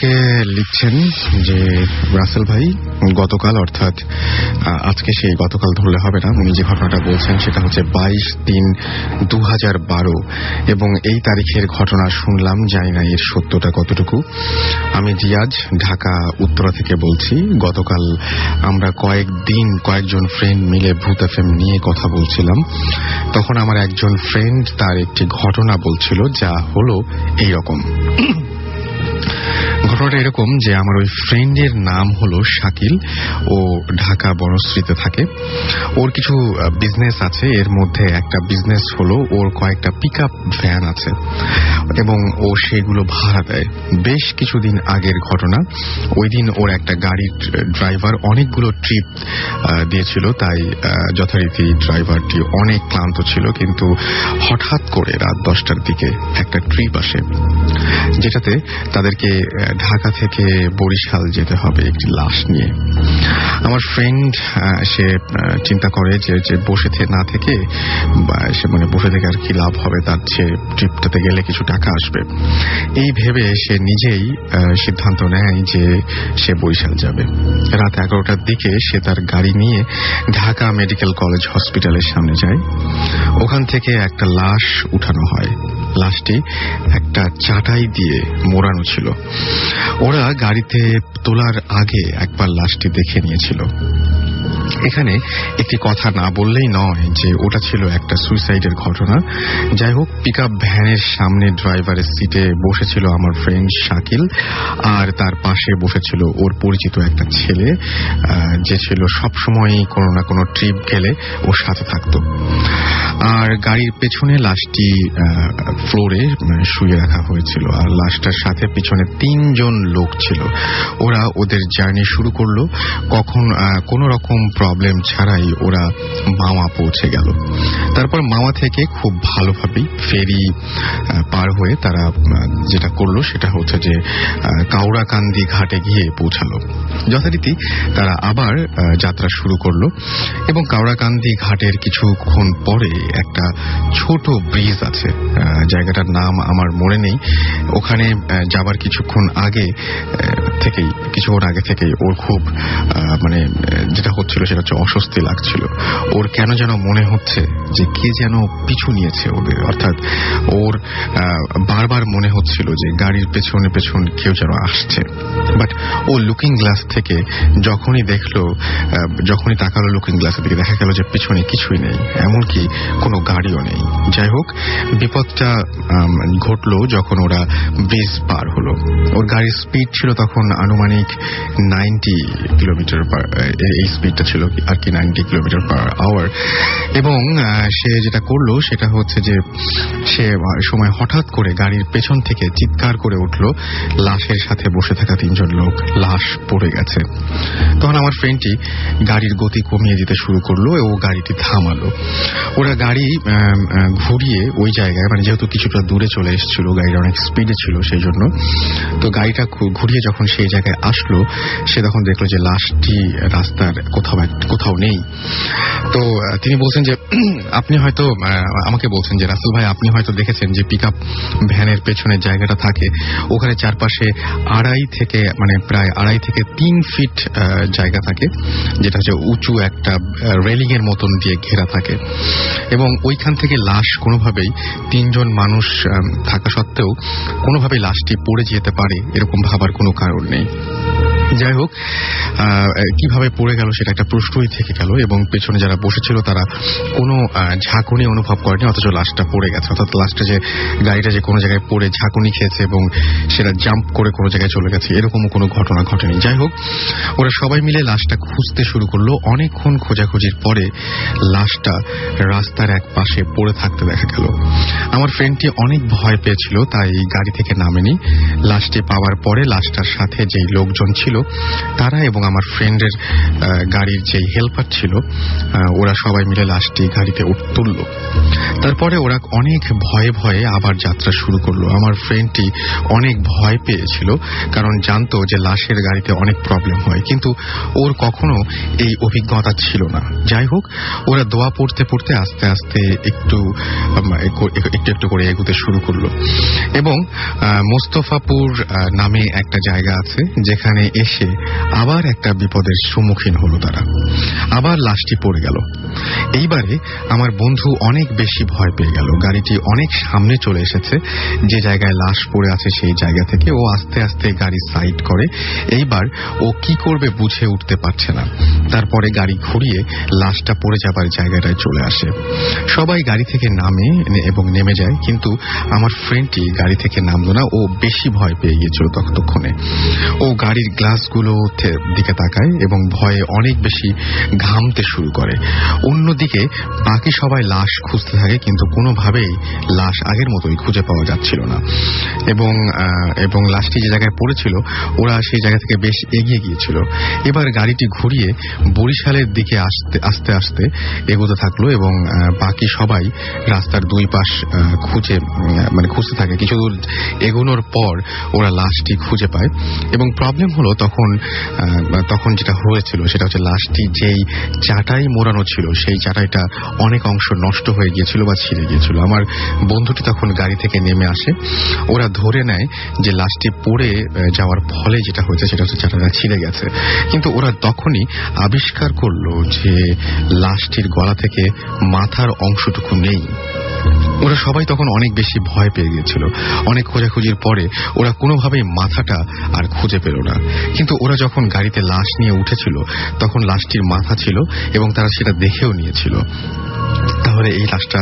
আমাকে লিখছেন যে রাসেল ভাই, গতকাল অর্থাৎ আজকে সেই গতকাল ধরলে হবে না, উনি যে ঘটনাটা বলছেন সেটা হচ্ছে 22/3/2012 এবং এই তারিখের ঘটনা শুনলাম, জানি না এর সত্যতা কতটুকু। আমি জিয়াজ, ঢাকা উত্তরা থেকে বলছি। গতকাল আমরা কয়েকজন ফ্রেন্ড মিলে ভূত এফএম নিয়ে কথা বলছিলাম। তখন আমার একজন ফ্রেন্ড তার একটি ঘটনা বলছিল, যা হলো এইরকম। ঘটনাটা এরকম যে আমার ওই ফ্রেন্ডের নাম হলো শাকিল, ও ঢাকা বনশ্রীতে থাকে। ওর কিছু বিজনেস আছে, এর মধ্যে একটা বিজনেস হলো ওর কয়েকটা পিকআপ ভ্যান আছে এবং ও সেগুলো ভাড়া দেয়। বেশ কিছুদিন আগের ঘটনা। ওই দিন ওর একটা গাড়ির ড্রাইভার অনেকগুলো ট্রিপ দিয়েছিল, তাই যথারীতি ড্রাইভারটি অনেক ক্লান্ত ছিল, কিন্তু হঠাৎ করে রাত 10টার দিকে একটা ট্রিপ আসে, যেটাতে তাদেরকে ঢাকা থেকে বরিশাল যেতে হবে একটি লাশ নিয়ে। আমার ফ্রেন্ড সে চিন্তা করে যে বসে না থেকে সে বসে থেকে আর কি লাভ হবে, তার চেয়ে ট্রিপটাতে গেলে কিছু টাকা আসবে। এই ভেবে সে নিজেই সিদ্ধান্ত নেয় যে সে বরিশাল যাবে। রাত 11টার দিকে সে তার গাড়ি নিয়ে ঢাকা মেডিকেল কলেজ হসপিটালের সামনে যায়। ওখান থেকে একটা লাশ উঠানো হয়। লাশটি একটা চাটাই দিয়ে মোড়ানো ছিল। ওরা গাড়িতে তোলার আগে একবার লাশটি দেখে নিয়েছিল। এখানে একটি কথা না বললেই নয় যে ওটা ছিল একটা সুইসাইডের ঘটনা। যাই হোক, পিকআপ ভ্যানের সামনে ড্রাইভারের সিটে বসেছিল আমার ফ্রেন্ড শাকিল, আর তার পাশে বসেছিল ওর পরিচিত একটা ছেলে, যে ছিল সবসময় কোনো না কোনো ট্রিপ গেলে ওর সাথে থাকতো। আর গাড়ির পেছনে লাশটি ফ্লোরে শুয়ে রাখা হয়েছিল, আর লাশটার সাথে পিছনে 3 জন লোক ছিল। ওরা ওদের জার্নি শুরু করলো। কখন কোনো রকম প্রবলেম ছাড়াই ওরা মাওয়া পৌঁছে গেল। তারপর মাওয়া থেকে খুব ভালোভাবেই ফেরি পার হয়ে তারা যেটা করলো সেটা হচ্ছে যে কাউরাকান্দি ঘাটে গিয়ে পৌঁছালো। যথারীতি তারা আবার যাত্রা শুরু করলো এবং কাউরাকান্দি ঘাটের কিছুক্ষণ পরে একটা ছোট ব্রিজ আছে, জায়গাটার নাম আমার মনে নেই। ওখানে যাবার কিছুক্ষণ আগে থেকেই ওর খুব যেটা হচ্ছিল সেটা হচ্ছে অস্বস্তি লাগছিল। ওর কেন যেন মনে হচ্ছে যে কে যেন পিছু নিয়েছে ওদের, অর্থাৎ ওর বারবার মনে হচ্ছিল যে গাড়ির পেছনে কেউ যেন আসছে। বাট ও লুকিং গ্লাস থেকে যখনই তাকালো লুকিং গ্লাসের দিকে, দেখা গেল যে পিছনে কিছুই নেই, এমনকি কোনো গাড়িও নেই। যাই হোক, বিপদটা ঘটলো যখন ওরা ব্রিজ পার হলো। ওর গাড়ির স্পিড ছিল তখন আনুমানিক 90 কিলোমিটার, এই স্পিডটা ছিল আর কি 90 কিলোমিটার পার আওয়ার। এবং সে যেটা করলো সেটা হচ্ছে যে সে সময় হঠাৎ করে গাড়ির পেছন থেকে চিৎকার করে উঠলো, লাশের সাথে বসে থাকা 3 জন লোক, লাশ পড়ে গেছে। তখন আমার ফ্রেন্ডটি গাড়ির গতি কমিয়ে দিতে শুরু করলো ও গাড়িটি থামালো। ওরা গাড়ি ঘুরিয়ে ওই জায়গায়, যেহেতু কিছুটা দূরে চলে এসেছিল, গাড়িটা অনেক স্পিডে ছিল সেই জন্য, তো গাড়িটা ঘুরিয়ে যখন সেই জায়গায় আসলো, সে তখন দেখলো যে লাশটি রাস্তার কোথাও নেই। তো তিনি বলছেন যে আপনি হয়তো আমাকে বলছেন যে রাসেল ভাই, আপনি হয়তো দেখেছেন যে পিকআপ ভ্যানের পেছনে জায়গাটা থাকে, ওখানে চারপাশে প্রায় 2.5 থেকে 3 ফিট জায়গা থাকে, যেটা হচ্ছে উঁচু একটা রেলিং এর মতন দিয়ে ঘেরা থাকে, এবং ওইখান থেকে লাশ কোনোভাবেই 3 জন মানুষ থাকা সত্ত্বেও কোনোভাবেই লাশটি পড়ে যেতে পারে এরকম ভাবার কোনো কারণ নেই। যাই হোক, কিভাবে পড়ে গেল সেটা একটা প্রশ্নই থেকে গেল, এবং পেছনে যারা বসেছিল তারা কোনো ঝাঁকুনি অনুভব করেনি, অথচ লাশটা পড়ে গেছে, অর্থাৎ গাড়িটা যে কোনো জায়গায় পড়ে ঝাঁকুনি খেয়েছে এবং সেটা জাম্প করে কোনো জায়গায় চলে গেছে, এরকমও কোনো ঘটনা ঘটেনি। যাই হোক, ওরা সবাই মিলে লাশটা খুঁজতে শুরু করলো। অনেকক্ষণ খোঁজাখুঁজির পরে লাশটা রাস্তার এক পাশে পড়ে থাকতে দেখা গেল। আমার ফ্রেন্ডটি অনেক ভয় পেয়েছিল, তাই গাড়ি থেকে নামেনি। লাশটি পাওয়ার পরে লাশটার সাথে যেই লোকজন ছিল তারা এবং আমার ফ্রেন্ডের গাড়ির যেই হেল্পার ছিল, ওরা সবাই মিলে লাশটি গাড়িতে তুলল। তারপরে ওরা অনেক ভয়ে আবার যাত্রা শুরু করলো। আমার ফ্রেন্ডটি অনেক ভয় পেয়েছিল, কারণ জানতো যে লাশের গাড়িতে অনেক প্রবলেম হয়, কিন্তু ওর কখনো এই অভিজ্ঞতা ছিল না। যাই হোক, ওরা দোয়া পড়তে আস্তে আস্তে একটু করে এগোতে শুরু করলো। এবং মোস্তফাপুর নামে একটা জায়গা আছে যেখানে এসে আবার একটা বিপদের সম্মুখীন হলো তারা। আবার লাশটি পড়ে গেল। এইবারে আমার বন্ধু অনেক বেশি ভয় পেয়ে গেল। গাড়িটি অনেক সামনে চলে এসেছে, যে জায়গায় লাশ পড়ে আছে সেই জায়গা থেকে ও আস্তে আস্তে গাড়ি সাইড করে। এইবার ও কি করবে বুঝে উঠতে পারছে না। তারপরে গাড়ি ঘুরিয়ে লাশটা পড়ে যাবার জায়গাটায় চলে আসে। সবাই গাড়ি থেকে নামে এবং নেমে যায়, কিন্তু আমার ফ্রেন্ডটি গাড়ি থেকে নামলো না। ও বেশি ভয় পেয়ে গিয়েছিল ততক্ষণে। ও গাড়ির গ্লাসগুলো দিকে তাকায় এবং ভয়ে অনেক বেশি ঘামতে শুরু করে। অন্যদিকে বাকি সবাই লাশ খুঁজতে থাকে, কিন্তু কোনোভাবেই লাশ আগের মতোই খুঁজে পাওয়া যাচ্ছিল না। এবং লাশটি যে জায়গায় পড়েছিল ওরা সেই জায়গা থেকে বেশ এগিয়ে গিয়েছিল। এবার গাড়িটি ঘুরিয়ে বরিশালের দিকে আস্তে আস্তে এগোতে থাকলো এবং বাকি সবাই রাস্তার দুই পাশ খুঁজতে থাকে। কিছু দূর এগোনোর পর ওরা লাশটি খুঁজে পায় এবং প্রবলেম হলো তখন যেটা হয়েছিল সেটা হচ্ছে লাশটি যেই চাটাই মোড়ানো ছিল সেই চাটাইটা অনেক অংশ নষ্ট হয়ে গিয়েছিল বা ছিঁড়ে গিয়েছিল। আমার বন্ধুটি তখন গাড়ি থেকে নেমে আসে। ওরা ধরে নেয় যে লাশটি পড়ে যাওয়ার ফলে যেটা হয়েছে সেটা হচ্ছে চাটাইটা ছিঁড়ে গেছে, কিন্তু ওরা তখনই আবিষ্কার করলো যে লাশটির গলা থেকে মাথার অংশটুকু নেই। ওরা সবাই তখন অনেক বেশি ভয় পেয়ে গিয়েছিল। অনেক খোঁজাখুঁজির পরে ওরা কোনোভাবেই মাথাটা আর খুঁজে পেল না, কিন্তু ওরা যখন গাড়িতে লাশ নিয়ে উঠেছিল তখন লাশটির মাথা ছিল এবং তারা সেটা দেখেও নিয়েছিল। তাহলে এই লাশটা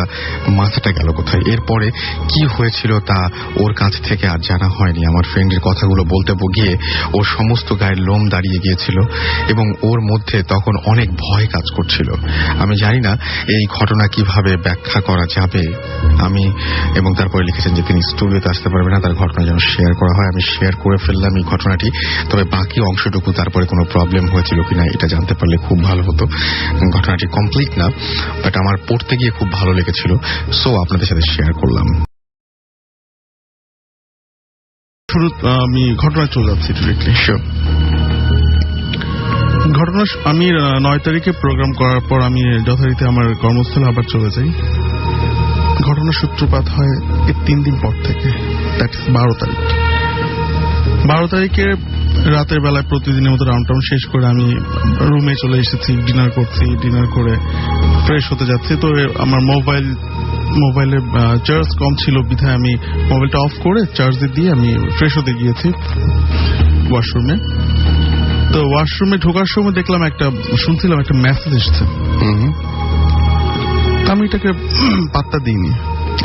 মাথাটা গেল কোথায়? এরপরে কি হয়েছিল তা ওর কাছ থেকে আর জানা হয়নি। আমার ফ্রেন্ডের কথাগুলো বলতে গিয়ে ওর সমস্ত গায়ের লোম দাঁড়িয়ে গিয়েছিল এবং ওর মধ্যে তখন অনেক ভয় কাজ করছিল। আমি জানি না এই ঘটনা কিভাবে ব্যাখ্যা করা যাবে। এবং তারপরে লিখেছেন যে তিনি স্টুডিওতে আসতে পারবে না, তার ঘটনা যেন শেয়ার করা হয়। আমি শেয়ার করে ফেললাম এই ঘটনাটি, তবে বাকি অংশটুকু তারপরে কোনো প্রবলেম হয়েছিল কিনা এটা জানতে পারলে খুব ভালো হতো। ঘটনাটি কমপ্লিট না, বাট আমার পড়তে গিয়ে খুব ভালো লেগেছিল, সো আপনাদের সাথে শেয়ার করলাম। শুরু আমি ঘটনা চলে যাচ্ছি ডিরেক্টলি। ঘটনা আমি 9 তারিখে প্রোগ্রাম করার পর আমি যথারীতি আমার কর্মস্থলে আবার চলে যাই। ঘটনার সূত্রপাত হয় এর 3 দিন পর থেকে, দ্যাট ইজ 12 তারিখ। 12 তারিখে রাতের বেলায় প্রতিদিনের মতো রাউন্ড টাউন শেষ করে আমি রুমে চলে এসেছি, ডিনার করছি। ডিনার করে ফ্রেশ হতে যাচ্ছি, তো আমার মোবাইলে চার্জ কম ছিল বিধায় আমি মোবাইলটা অফ করে চার্জে দিয়ে আমি ফ্রেশ হতে গিয়েছি ওয়াশরুমে। তো ওয়াশরুমে ঢোকার সময় শুনছিলাম একটা মেসেজ এসেছে। আমি এটাকে পাত্তা দিইনি।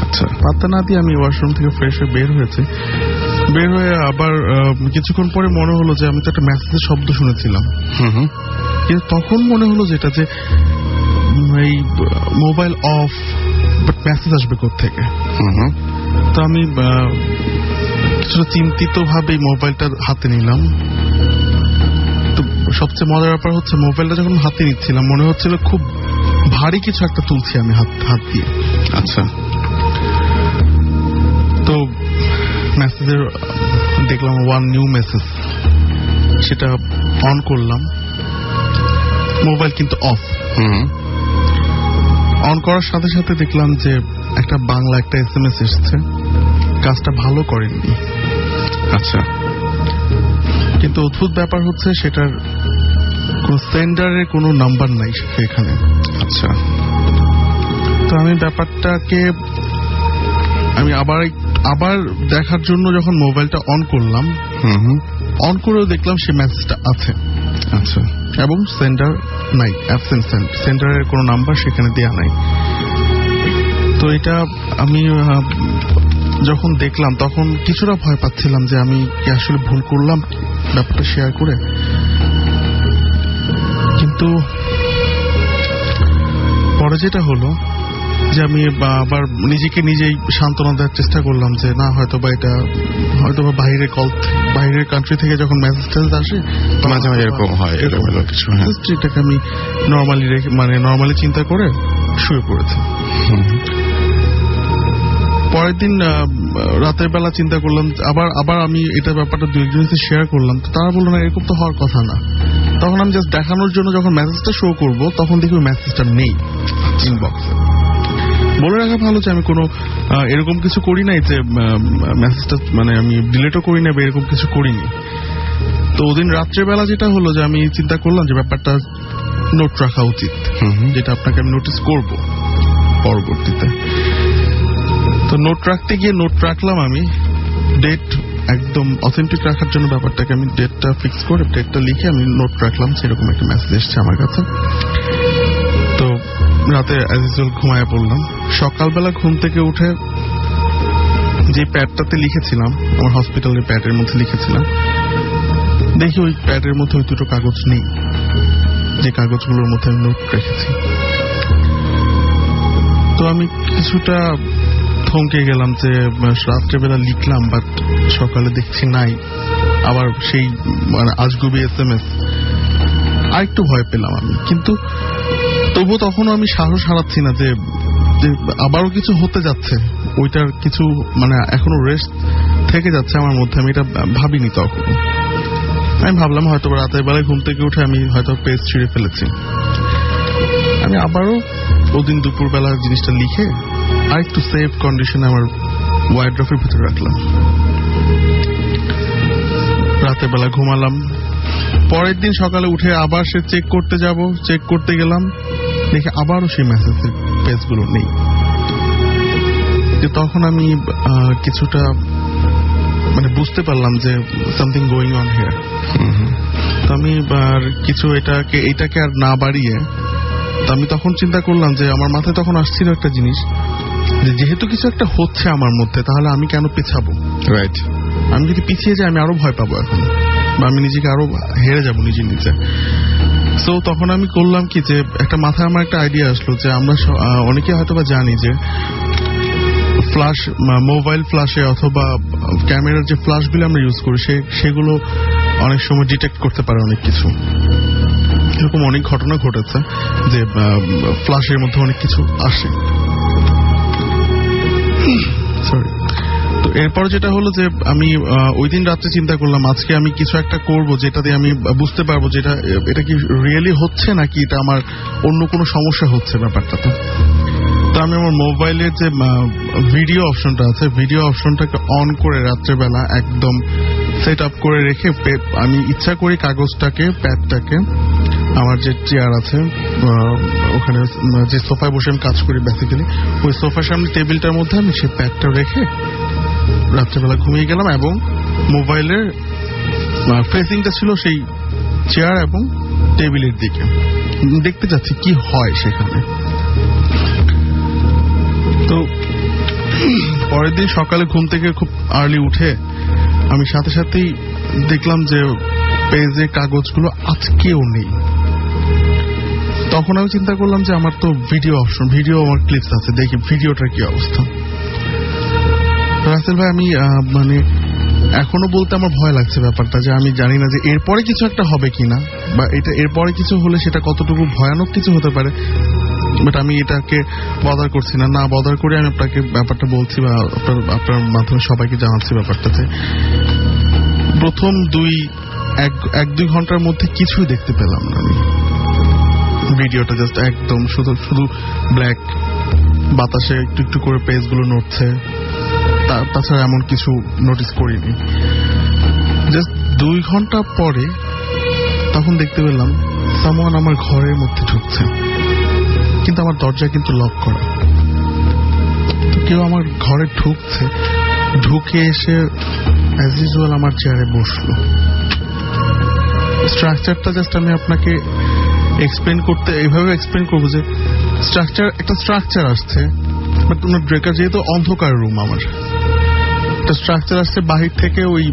আচ্ছা, পাত্তা না দিয়ে আমি ওয়াশরুম থেকে ফ্রেশ হয়ে বের হয়ে আবার কিছুক্ষণ পরে মনে হলো যে আমি তো একটা মেসেজের শব্দ শুনেছিলাম, কিন্তু তখন মনে হলো যেটা যে এই মোবাইল অফ, বাট মেসেজ আসবে কোত্থেকে। তো আমি কিছুটা চিন্তিত ভাবে মোবাইলটা হাতে নিলাম। তো সবচেয়ে মজার ব্যাপার হচ্ছে মোবাইলটা যখন হাতে নিচ্ছিলাম মনে হচ্ছিল খুব ভারী কিছু একটা তুলছি আমি হাত দিয়ে। আচ্ছা, তো মেসেজের দেখলাম 1 নিউ মেসেজ, সেটা অন করলাম। মোবাইল কিন্তু অফ। অন করার সাথে সাথে দেখলাম যে একটা বাংলা একটা SMS এসেছে, কাজটা ভালো করেননি। আচ্ছা, কিন্তু অদ্ভুত ব্যাপার হচ্ছে সেটার কোন সেন্ডারের কোনো নাম্বার নাই সেখানে। আচ্ছা, তো আমি ব্যাপারটাকে আবার দেখার জন্য যখন মোবাইলটা অন করলাম, অন করেও দেখলাম সে মেসেজটা আছে। আচ্ছা, এবং সেন্ডার নাই, অ্যাবসেন্ট সেন্ডারের কোনো নাম্বার সেখানে দেয়া নাই। তো এটা আমি যখন দেখলাম তখন কিছুটা ভয় পাচ্ছিলাম যে আমি কি আসলে ভুল করলাম ব্যাপারটা শেয়ার করে। কিন্তু পরে যেটা হলো যে আমি আবার নিজেকে নিজেই সান্ত্বনা দেওয়ার চেষ্টা করলাম যে না, হয়তোবা এটা হয়তোবা বাইরের কান্ট্রি থেকে যখন মেসেজ আসে মাঝে মাঝে এরকম হয়, কিছু এটাকে আমি নর্মালি চিন্তা করে শুয়ে পড়েছি। পরের দিন রাতের বেলা চিন্তা করলাম, আবার আমি এটা ব্যাপারটা 2-1 জনের শেয়ার করলাম। তো তারা বললো না, এরকম তো হওয়ার কথা না। তখন আমি জাস্ট দেখানোর জন্য যখন মেসেজটা শো করব তখন দেখি ওই মেসেজটা নেই ইনবক্সে। বলে রাখা ভালো যে আমি কোনো এরকম কিছু করি নাই যে মেসেজটা মানে আমি ডিলিটও করি না বা এরকম কিছু করিনি। তো ওদিন রাত্রেবেলা যেটা হলো যে আমি চিন্তা করলাম যে ব্যাপারটা নোট রাখা উচিত, যেটা আপনাকে আমি নোটিস করব পরবর্তীতে। তো নোট রাখতে গিয়ে নোট রাখলাম আমি, ডেট একদম অথেন্টিক রাখার জন্য ব্যাপারটাকে আমি ডেটটা ফিক্স করে ডেটটা লিখে আমি নোট রাখলাম, সেরকম একটা মেসেজ এসছে আমার কাছে। তো রাতে অ্যাজ ইউজুয়াল ঘুমায় পড়লাম। সকালবেলা ঘুম থেকে উঠে যে প্যাডটাতে লিখেছিলাম, আমার হসপিটালের প্যাডের মধ্যে লিখেছিলাম, দেখি ওই প্যাডের মধ্যে ওই দুটো কাগজ নেই যে কাগজগুলোর মধ্যে আমি নোট রেখেছি। তো আমি কিছুটা থমকে গেলাম যে রাত্রেবেলা লিখলাম বাট সকালে দেখছি নাই, আবার সেই মানে আজগুবি SMS। আর একটু ভয় পেলাম আমি, কিন্তু তবুও তখনও আমি সাহস হারাচ্ছি না যে আবারও কিছু হতে যাচ্ছে, ওইটার কিছু মানে এখনো রেস্ট থেকে যাচ্ছে আমার মধ্যে, আমি এটা ভাবিনি তখন। আমি ভাবলাম হয়তো রাতের বেলায় ঘুম থেকে উঠে আমি হয়তো পেজ ছিঁড়ে ফেলেছি। আমি আবারও ওদিন দুপুরবেলা জিনিসটা লিখে আর একটু সেফ কন্ডিশনে আমার ওয়ার্ড্রপের ভিতরে রাখলাম। রাতের বেলা ঘুমালাম। পরের দিন সকালে উঠে আবার সে চেক করতে গেলাম, দেখে আবারও সেই মেসেজের পেজগুলো নেই। তখন আমি কিছুটা মানে বুঝতে পারলাম যে সামথিং গোয়িং অন হিয়ার। তো আমি কিছু এটাকে আর না বাড়িয়ে আমি তখন চিন্তা করলাম যে আমার মাথায় তখন আসছিল একটা জিনিস, যে যেহেতু কিছু একটা হচ্ছে আমার মধ্যে, তাহলে আমি কেন পেছাবো? রাইট, আমি যদি পিছিয়ে যাই আমি আরো ভয় পাবো এখন, বা আমি নিজেকে আরো হেরে যাবো নিজের নিচে। সো তখন আমি করলাম কি, যে একটা মাথায় আমার একটা আইডিয়া আসলো যে আমরা অনেকে হয়তো বা জানি যে ফ্ল্যাশ, মোবাইল ফ্ল্যাশে অথবা ক্যামেরার যে ফ্ল্যাশগুলো আমরা ইউজ করি সেগুলো অনেক সময় ডিটেক্ট করতে পারে অনেক কিছু। এরকম অনেক ঘটনা ঘটেছে যে ফ্ল্যাশের মধ্যে অনেক কিছু আসে। সরি। তো এরপর যেটা হলো যে আমি ওই দিন রাত্রে চিন্তা করলাম আজকে আমি কিছু একটা করব যেটা দিয়ে আমি বুঝতে পারবো যে এটা কি রিয়েলি হচ্ছে নাকি এটা আমার অন্য কোনো সমস্যা হচ্ছে ব্যাপারটাতে। তো আমি আমার মোবাইলের যে ভিডিও অপশনটা আছে, ভিডিও অপশনটাকে অন করে রাত্রেবেলা একদম সেট আপ করে রেখে আমি ইচ্ছা করি কাগজটাকে, প্যাডটাকে, আমার যে চেয়ার আছে ওখানে যে সোফায় বসে আমি কাজ করি বেসিক্যালি, ওই সোফার সামনে টেবিলটার মধ্যে আমি সেই প্যাডটা রেখে রাত্রেবেলা ঘুমিয়ে গেলাম, এবং মোবাইলের ফেসিংটা ছিল সেই চেয়ার এবং টেবিলের দিকে। দেখতে যাচ্ছি কি হয় সেখানে। তো পরের দিন সকালে ঘুম থেকে খুব আর্লি উঠে আমি সাথে সাথেই দেখলাম যে পেজের কাগজগুলো আজকেও নেই। তখন আমি চিন্তা করলাম যে আমার তো ভিডিও অপশন, ভিডিও আমার ক্লিপস আছে, দেখি ভিডিওটার কি অবস্থা। রাসেল ভাই, আমি মানে এখনো বলতে আমার ভয় লাগছে ব্যাপারটা, যে আমি জানি না যে এরপরে কিছু একটা হবে কিনা, বা এটা এরপরে কিছু হলে সেটা কতটুকু ভয়ানক কিছু হতে পারে। বাট আমি এটাকে বদার করছি না বদার করে আমি আপনাকে ব্যাপারটা বলছি, বা আপনার মাধ্যমে সবাইকে জানাচ্ছি ব্যাপারটা। যে প্রথম 1-2 ঘন্টার মধ্যে কিছুই দেখতে পেলাম না আমি। ভিডিওটা জাস্ট একদম শুধু ব্ল্যাক, বাতাসে একটু একটু করে পেজগুলো নড়ছে, তাছাড়া এমন কিছু নোটিস করিনি। জাস্ট 2 ঘন্টা পরে তখন দেখতে পেলাম সামওয়ান আমার ঘরের মধ্যে ঢুকছে, কিন্তু আমার দরজা কিন্তু লক করা। তো কেউ আমার ঘরে ঢুকছে, ঢুকে এসে অ্যাজ ইউজুয়াল আমার চেয়ারে বসলো। স্ট্রাকচারটা জাস্ট আমি আপনাকে এক্সপ্লেন করতে এইভাবে এক্সপ্লেন করবো যে একটা স্ট্রাকচার আসছে, বাট তোমার ব্রেকার যেহেতু অন্ধকার রুম, আমার একটা স্ট্রাকচার আসছে বাহির থেকে, ওই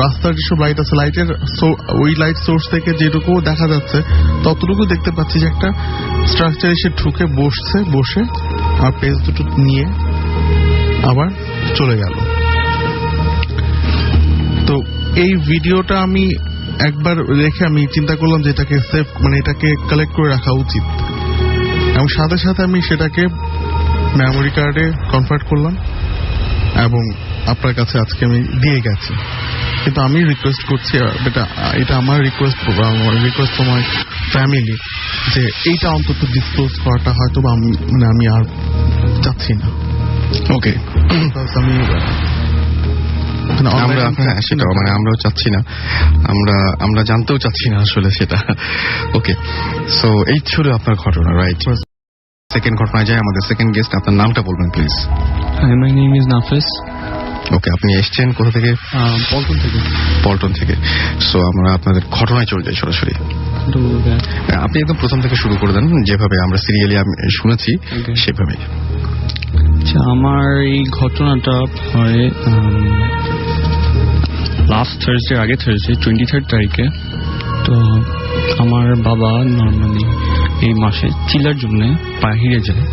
রাস্তার যেসব লাইট আছে, লাইটের ওই লাইট সোর্স থেকে যেটুকু দেখা যাচ্ছে ততটুকু দেখতে পাচ্ছি যে একটা স্ট্রাকচার এসে ঢুকে বসে আর পেজ দুটো নিয়ে আবার চলে গেল। তো এই ভিডিওটা আমি একবার রেখে আমি চিন্তা করলাম যে এটাকে সেভ, মানে এটাকে কালেক্ট করে রাখা উচিত, এবং সাথে সাথে আমি সেটাকে মেমোরি কার্ডে কনভার্ট করলাম এবং আপনার কাছে আজকে আমি দিয়ে গেছি। কিন্তু আমি রিকোয়েস্ট করছি, এটা আমার রিকোয়েস্ট ফর মাই ফ্যামিলি, যে এইটা অন্তত ডিসক্লোজ করাটা হয়তো আমি আর চাচ্ছি না। ওকে, আমি সেটা আমরাও চাচ্ছি না, আমরা জানতেও চাচ্ছি না আসলে সেটা। ওকে, সো এই ছিল আপনার ঘটনা, রাইট? সেকেন্ড ঘটনায় যায় আমাদের সেকেন্ড গেস্ট, আপনার নামটা বলবেন please. Hi, my name is Nafis. ওকে, আপনি এসছেন কোথা থেকে? পল্টন থেকে। পল্টন থেকে। সো আমরা আপনাদের ঘটনায় চলে যাই সরাসরি। আপনি একদম প্রথম থেকে শুরু করে দেন, যেভাবে আমরা সিরিয়ালি শুনেছি সেভাবেই। আচ্ছা, আমার এই ঘটনাটা হয় লাস্ট থার্সডে, আগে থার্সডে 23 তারিখে। তো আমার বাবা নর্মালি এই মাসে চিলার জন্য বাহিরে যায়।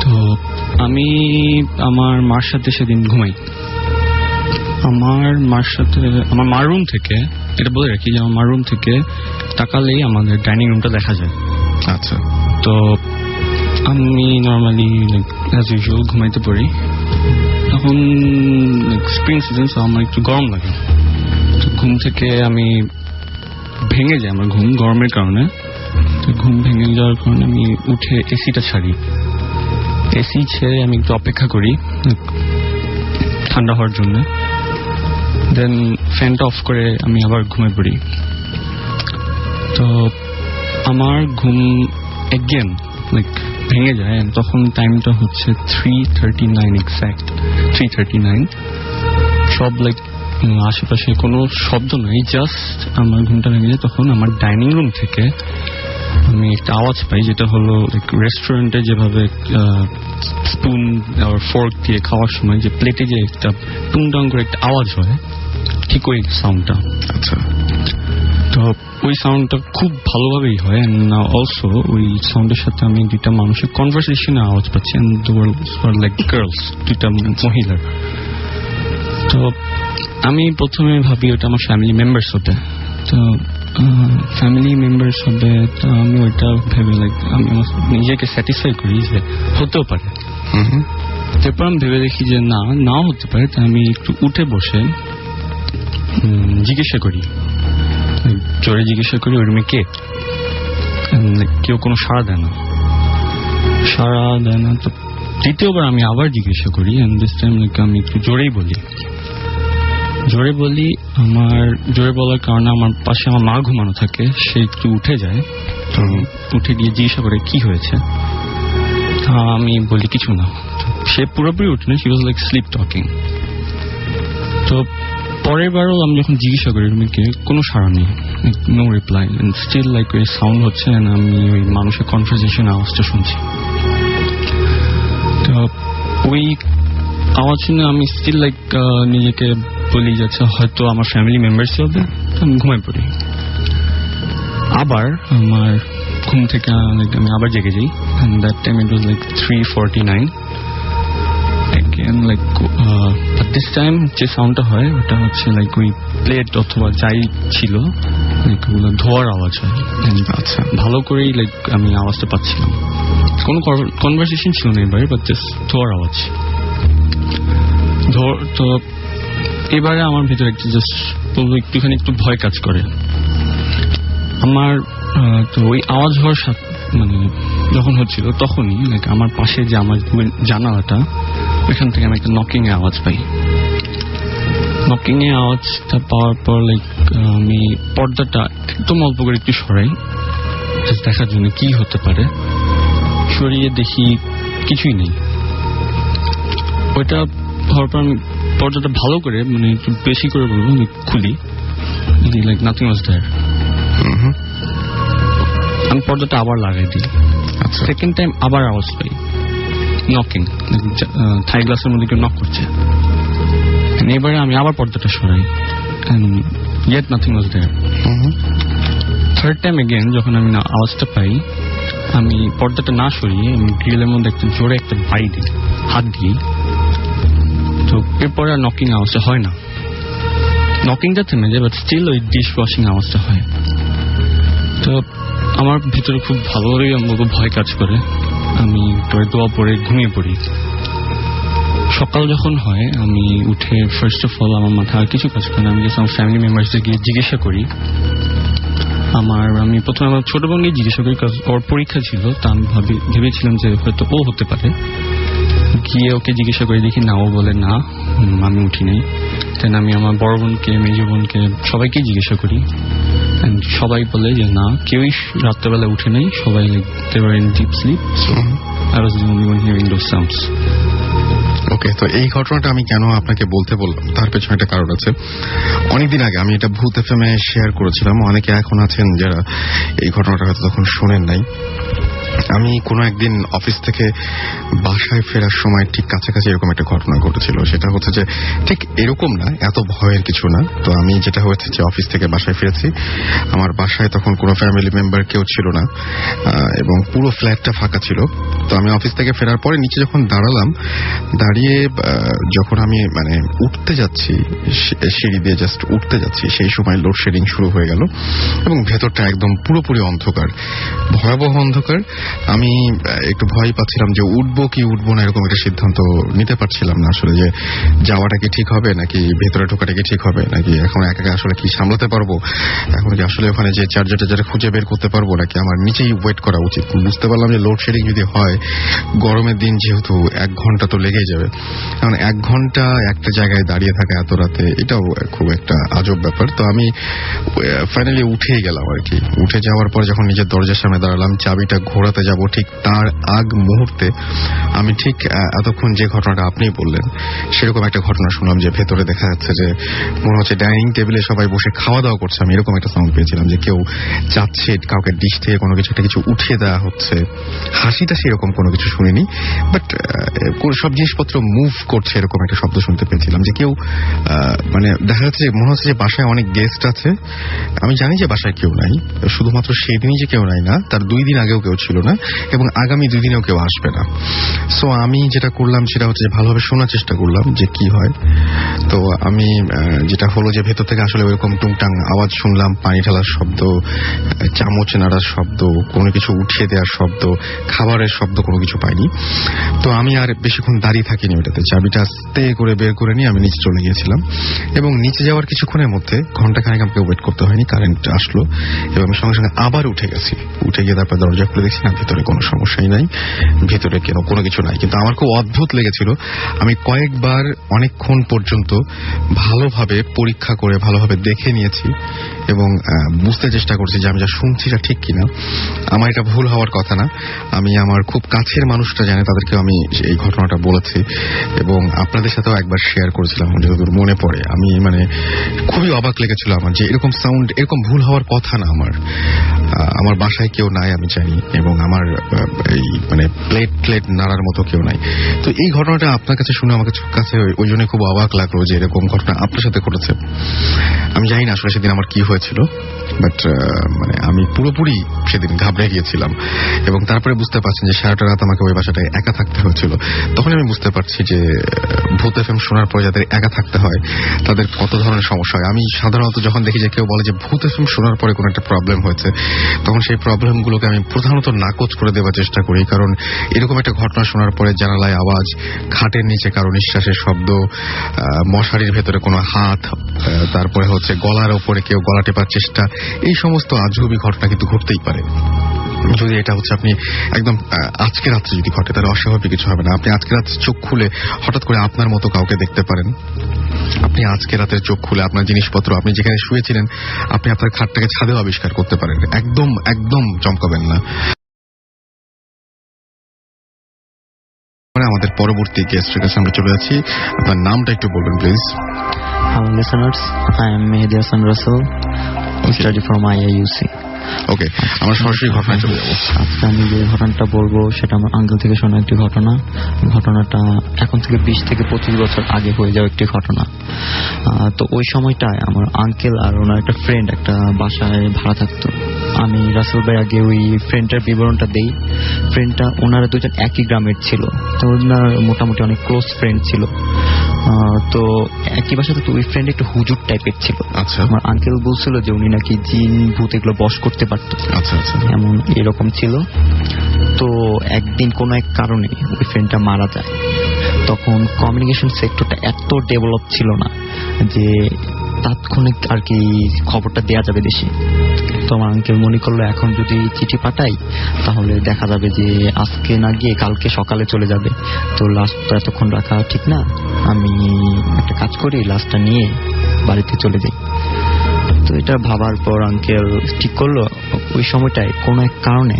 তো আমি আমার মার সাথে সেদিন ঘুমাই। আমার মার রুম থেকে, এটা বলে রাখি যে আমার মার রুম থেকে তাকালেই আমাদের ডাইনিং রুমটা দেখা যায়। আচ্ছা। তো আমি নর্মালি অ্যাজ ইউজুয়াল ঘুমাইতে পারি। তখন স্প্রিং সিজন, তো আমার একটু গরম লাগে। তো ঘুম থেকে আমি ভেঙে যায়, আমার ঘুম গরমের কারণে। তো ঘুম ভেঙে যাওয়ার কারণে আমি উঠে এসিটা ছাড়ি। এসি ছেড়ে আমি একটু অপেক্ষা করি ঠান্ডা হওয়ার জন্য। দেন ফ্যানটা অফ করে আমি আবার ঘুমিয়ে পড়ি। তো আমার ঘুম এগেন ভেঙে যায়। তখন টাইমটা হচ্ছে 3:39, এক্স্যাক্ট 3:39। সব আশেপাশে কোনো শব্দ নাই, জাস্ট আমার ঘুমটা ভেঙে যায়। তখন আমার ডাইনিং রুম থেকে আমি একটা আওয়াজ পাই, যেটা হলো রেস্টুরেন্টে যেভাবে স্পুন আর ফোর্ক দিয়ে খাওয়ার সময় যে প্লেটে যে একটা টুংটাং করে একটা আওয়াজ হয়, ঠিক ওই সাউন্ডটা। আচ্ছা। তো ওই সাউন্ডটা খুব ভালোভাবেই হয়। অলসো ওই সাউন্ডের সাথে আমি দুইটা মানুষের কনভারসেশনে আওয়াজ পাচ্ছি, গার্লস, দুইটা মহিলার। তো আমি প্রথমে ভাবি ওটা আমার ফ্যামিলি মেম্বার্স হবে। তো ফ্যামিলি মেম্বার্স হবে, তো আমি ওইটা ভেবে আমি নিজেকে স্যাটিসফাই করি যে হতেও পারে। তারপর আমি ভেবে দেখি যে নাও হতে পারে। তো আমি একটু উঠে বসে জিজ্ঞাসা করি, জোরে জিজ্ঞাসা করি ওই রুমে কে। কেউ কোনো সাড়া দেয় না। তো দ্বিতীয়বার আমি আবার জিজ্ঞাসা করি, এন্ড দিস টাইম আমি একটু জোরে বলি। আমার জোরে বলার কারণে আমার পাশে আমার মা ঘুমানো থাকে, সে একটু উঠে যায়। তো উঠে গিয়ে জিজ্ঞাসা করে কি হয়েছে। আমি বলি কিছু না। সে পুরোপুরি উঠে না, শি ওয়াজ স্লিপ টকিং। তো পরের বারও আমি যখন জিজ্ঞাসা করি রুমকে, কোনো সাড়া নেই, নো রিপ্লাই, স্টিল ওই সাউন্ড হচ্ছে। আমি ওই মানুষের কনভারসেশন আওয়াজটা শুনছি। তো ওই আওয়াজ শুনে আমি স্টিল নিজেকে বলি যাচ্ছে হয়তো আমার ফ্যামিলি মেম্বার্সই হবে। আমি ঘুমাই পড়ি। আবার আমার ঘুম থেকে আমি আবার জেগে যাই। and that time it was 3:49 again, but this time যে সাউন্ডটা হয় ওটা হচ্ছে ওই প্লেট অথবা যাই ছিল ওগুলো ধোয়ার আওয়াজ হয়। আচ্ছা। ভালো করেই আমি আওয়াজটা পাচ্ছিলাম, কোনো কনভারসেশন ছিল না এবারে, বাট জাস্ট ধোয়ার আওয়াজ। তো এবারে আমার ভিতরে একটুখানি একটু ভয় কাজ করে আমার। তো ওই আওয়াজ হওয়ার সাথে যখন হচ্ছিল তখনই আমার পাশে যে আমার জানালাটা, ওইখান থেকে আমি একটা নকিং এ আওয়াজ পাই। নকিং এ আওয়াজটা পাওয়ার পর আমি পর্দাটা একদম অল্প করে একটু সরাই দেখার জন্য কি হতে পারে। সরিয়ে দেখি কিছুই নেই। ওইটা হওয়ার পর আমি পর্দাটা ভালো করে একটু বেশি করে বলবো আমি খুলি, নাথিং ওয়াজ দেয়ার। আমি পর্দাটা আবার লাগাই দিই। সেকেন্ড টাইম আবার আওয়াজ পাই, নকিং, থাই গ্লাসের মধ্যে কেউ নক করছে। এবারে আমি আবার পর্দাটা সরাই, yet nothing was there. Third time again যখন আমি আওয়াজটা পাই, আমি পর্দাটা না সরিয়ে আমি গ্রিলের মধ্যে একটা জোরে একটা বাই দিই হাত দিয়ে। তো এরপরে আর নকিং আওয়াজটা হয় না, নকিংটা থেমে যায়, বাট স্টিল ওই ডিশ ওয়াশিং আওয়াজটা হয়। তো আমার ভিতরে খুব ভালোভাবেই আমাকে ভয় কাজ করে। আমি দোয়া পড়ে ঘুমিয়ে পড়ি। সকাল যখন হয় আমি উঠে ফার্স্ট অফ অল আমার মাথা আর কিছু কাজ করে না, আমি আমার ফ্যামিলি মেম্বার্সদের গিয়ে জিজ্ঞাসা করি আমি প্রথমে আমার ছোট বোনকে জিজ্ঞাসা করি, ওর পরীক্ষা ছিল, তা আমি ভেবেছিলাম যে হয়তো ও হতে পারে। গিয়ে ওকে জিজ্ঞাসা করে দেখি, না, ও বলে না, আমি উঠি নাই। দেন আমি আমার বড় বোনকে, মেজ বোনকে, সবাইকে জিজ্ঞাসা করি, সবাই বলে যে না, কেউই রাত্রেবেলা উঠে নাই, সবাই they were in deep sleep, so I was the only one hearing those sounds. ওকে, তো এই ঘটনাটা আমি কেন আপনাকে বলতে বললাম তার পেছনে একটা কারণ আছে। অনেকদিন আগে আমি এটা ভূত এফএমে শেয়ার করেছিলাম, অনেকে এখন আছেন যারা এই ঘটনাটা হয়তো তখন শোনেন নাই। আমি কোনো একদিন অফিস থেকে বাসায় ফেরার সময় ঠিক কাছাকাছি এরকম একটা ঘটনা ঘটেছিল। সেটা হচ্ছে যে ঠিক এরকম না, এত ভয়ের কিছু না। তো আমি যেটা হয়েছে যে অফিস থেকে বাসায় ফিরেছি, আমার বাসায় তখন কোনো ফ্যামিলি মেম্বার কেউ ছিল না এবং পুরো ফ্ল্যাটটা ফাঁকা ছিল। তো আমি অফিস থেকে ফেরার পরে নিচে যখন দাঁড়িয়ে যখন আমি উঠতে যাচ্ছি, সিঁড়ি দিয়ে জাস্ট উঠতে যাচ্ছি, সেই সময় লোডশেডিং শুরু হয়ে গেল এবং ভেতরটা একদম পুরোপুরি অন্ধকার, ভয়াবহ অন্ধকার। আমি একটু ভয় পাচ্ছিলাম যে উঠবো কি উঠবো না, এরকম একটা সিদ্ধান্ত নিতে পারছিলাম না আসলে, যে যাওয়াটা কি ঠিক হবে নাকি ভেতরে ঢোকাটা কি ঠিক হবে, নাকি এখন একা আসলে কি সামলাতে পারবো, এখন কি আসলে ওখানে যে চার্জারটা খুঁজে বের করতে পারবো নাকি আমার নিচেই ওয়েট করা উচিত। বুঝতে পারলাম যে লোডশেডিং যদি হয়, গরমের দিন যেহেতু 1 ঘন্টা তো লেগেই যাবে, কারণ 1 ঘন্টা একটা জায়গায় দাঁড়িয়ে থাকা এত রাতে, এটাও খুব একটা আজব ব্যাপার। তো আমি ফাইনালি উঠেই গেলাম আর কি। উঠে যাওয়ার পর যখন নিজের দরজার সামনে দাঁড়ালাম, চাবিটা ঘোরাতে যাব, ঠিক তার আগ মুহূর্তে আমি ঠিক এতক্ষণ যে ঘটনাটা আপনি বললেন সেরকম একটা ঘটনা শুনলাম, যে ভেতরে দেখা যাচ্ছে যে মনে হচ্ছে ডাইনিং টেবিলে সবাই বসে খাওয়া দাওয়া করছে। আমি এরকম একটা সাউন্ড পেয়েছিলাম যে কেউ যাচ্ছে, কাউকে ডিশ থেকে কোনো কিছু একটা কিছু উঠিয়ে দেওয়া হচ্ছে। হাসিটা সেরকম কোনো কিছু শুনিনি, বাট সব জিনিসপত্র মুভ করছে এরকম একটা শব্দ শুনতে পেয়েছিলাম, যে কেউ দেখা যাচ্ছে যে মনে হচ্ছে যে বাসায় অনেক গেস্ট আছে। আমি জানি যে বাসায় কেউ নাই, শুধুমাত্র সেই দিনই যে কেউ নাই না, তার 2 দিন আগেও কেউ ছিল না এবং আগামী 2 দিনেও কেউ আসবে না। সো আমি যেটা করলাম সেটা হচ্ছে যে ভালোভাবে শোনার চেষ্টা করলাম যে কি হয়। তো আমি যেটা হলো যে ভেতর থেকে আসলে ওইরকম টুংটাং আওয়াজ শুনলাম, পানি ঢালার শব্দ, চামচ নাড়ার শব্দ, কোনো কিছু উঠিয়ে দেওয়ার শব্দ, খাবারের শব্দ কোনো কিছু পাইনি। তো আমি আর বেশিক্ষণ দাঁড়িয়ে থাকিনি ওটাতে, চাবিটা আস্তে করে বের করে নিয়ে আমি নিচে চলে গিয়েছিলাম এবং নিচে যাওয়ার কিছুক্ষণের মধ্যে, ঘন্টাখানেক আমাকে ওয়েট করতে হয়নি, কারেন্ট আসলো এবং আমি সঙ্গে সঙ্গে আবার উঠে গেছি। উঠে গিয়ে তারপর দরজা খুলে দেখছি না, ভিতরে কোনো সমস্যাই নাই, ভিতরে কোনো কিছু নাই। কিন্তু আমার খুব অদ্ভুত লেগেছিল, আমি কয়েকবার অনেকক্ষণ পর্যন্ত ভালোভাবে পরীক্ষা করে ভালোভাবে দেখে নিয়েছি এবং বুঝতে চেষ্টা করছি যে আমি যা শুনছি এটা ঠিক কিনা। আমার এটা ভুল হওয়ার কথা না। আমি আমার খুব কাছের মানুষটা জানে, তাদেরকে আমি এই ঘটনাটা বলেছি এবং আপনাদের সাথেও একবার শেয়ার করেছিলাম যতদূর মনে পড়ে। আমি খুবই অবাক লেগেছিল আমার, যে এরকম সাউন্ড, এরকম ভুল হওয়ার কথা না। আমার বাসায় কেউ নাই আমি জানি, এবং আমার এই প্লেট নাড়ার মতো কেউ নাই। তো এই ঘটনাটা আপনার কাছে শুনে আমার কাছে ওই জন্য খুব অবাক লাগলো যে এরকম ঘটনা আপনার সাথে ঘটেছে। আমি জানি না আসলে সেদিন আমার কি হয়েছিল, বাট আমি পুরোপুরি সেদিন ঘাবড়ে গিয়েছিলাম এবং তারপরে বুঝতে পারছেন যে সারাটা রাত আমাকে ওই বাসাটায় একা থাকতে হয়েছিল। তখন আমি বুঝতে পারছি যে ভূত এফএম শোনার পর যাদের একা থাকতে হয় তাদের কত ধরনের সমস্যা হয়। আমি সাধারণত যখন দেখি যে কেউ বলে যে ভূত এফএম শোনার পরে কোনো একটা প্রবলেম হয়েছে, তখন সেই প্রবলেমগুলোকে আমি প্রধানত নাকচ করে দেওয়ার চেষ্টা করি, কারণ এরকম একটা ঘটনা শোনার পরে জানালায় আওয়াজ, খাটের নিচে কারো নিঃশ্বাসের শব্দ, মশারির ভেতরে কোনো হাত, তারপরে হচ্ছে গলার ওপরে কেউ গলা টেপার চেষ্টা, এই সমস্ত আজগুবি ঘটনা কিন্তু ঘটতেই পারে। যদি এটা হচ্ছে আপনি একদম আজকে রাত্রে যদি ঘটে, তাহলে অস্বাভাবিক কিছু হবে না। আপনি আজকে রাত্রে চোখ খুলে হঠাৎ করে আপনার মতো কাউকে দেখতে পারেন। আপনি আজকে রাতের চোখ খুলে আপনার জিনিসপত্র, আপনি যেখানে শুয়েছিলেন, আপনি আপনার খাটটাকে ছাদেও আবিষ্কার করতে পারেন। একদম চমকাবেন না। আমাদের পরবর্তী গেস্টের কাছে আমরা চলে যাচ্ছি। আপনার নামটা একটু বলবেন please. Hello listeners, I am Mehdi Hassan Russell, study from IIUC. ওকে, আমরা সরাসরি ঘটনায় চলে যাবো। আজকে আমি যে ঘটনাটা বলবো সেটা আমার আঙ্কেল থেকে শোনা একটি ঘটনা। ঘটনাটা এখন থেকে 20 থেকে 25 বছর আগে হয়ে যাওয়া একটি ঘটনা। তো ওই সময়টায় আমার আঙ্কেল আর ওনার একটা ফ্রেন্ড একটা বাসায় ভাড়া থাকতো। আমি রাসেল ভাই আগে ওই ফ্রেন্ডটার বিবরণটা দেই। ফ্রেন্ডটা, ওনারা দুজন একই গ্রামের ছিল, তো ওনার মোটামুটি অনেক ক্লোজ ফ্রেন্ড ছিল। তো একই বাসাতে তো ওই ফ্রেন্ড একটু হুজুর টাইপের ছিল। আচ্ছা, আমার আঙ্কেল বলছিল যে উনি নাকি জিন ভূত এগুলো বশ করতে পারত। আচ্ছা আচ্ছা, এমন এরকম ছিল। তো একদিন কোন এক কারণে ওই ফ্রেন্ডটা মারা যায়। তখন কমিউনিকেশন সেক্টরটা এত ডেভেলপ ছিল না যে তাৎক্ষণিক আর কি খবরটা দেয়া যাবে দেশে। তো আমার আঙ্কেল মনে করলো এখন যদি চিঠি পাঠাই তাহলে দেখা যাবে যে আজকে না গিয়ে কালকে সকালে চলে যাবে, তো লাশটা এতক্ষণ রাখা ঠিক না, আমি একটা কাজ করি লাশটা নিয়ে বাড়িতে চলে যাই। তো এটা ভাবার পর আঙ্কেল ঠিক করলো ওই সময়টায় কোনো এক কারণে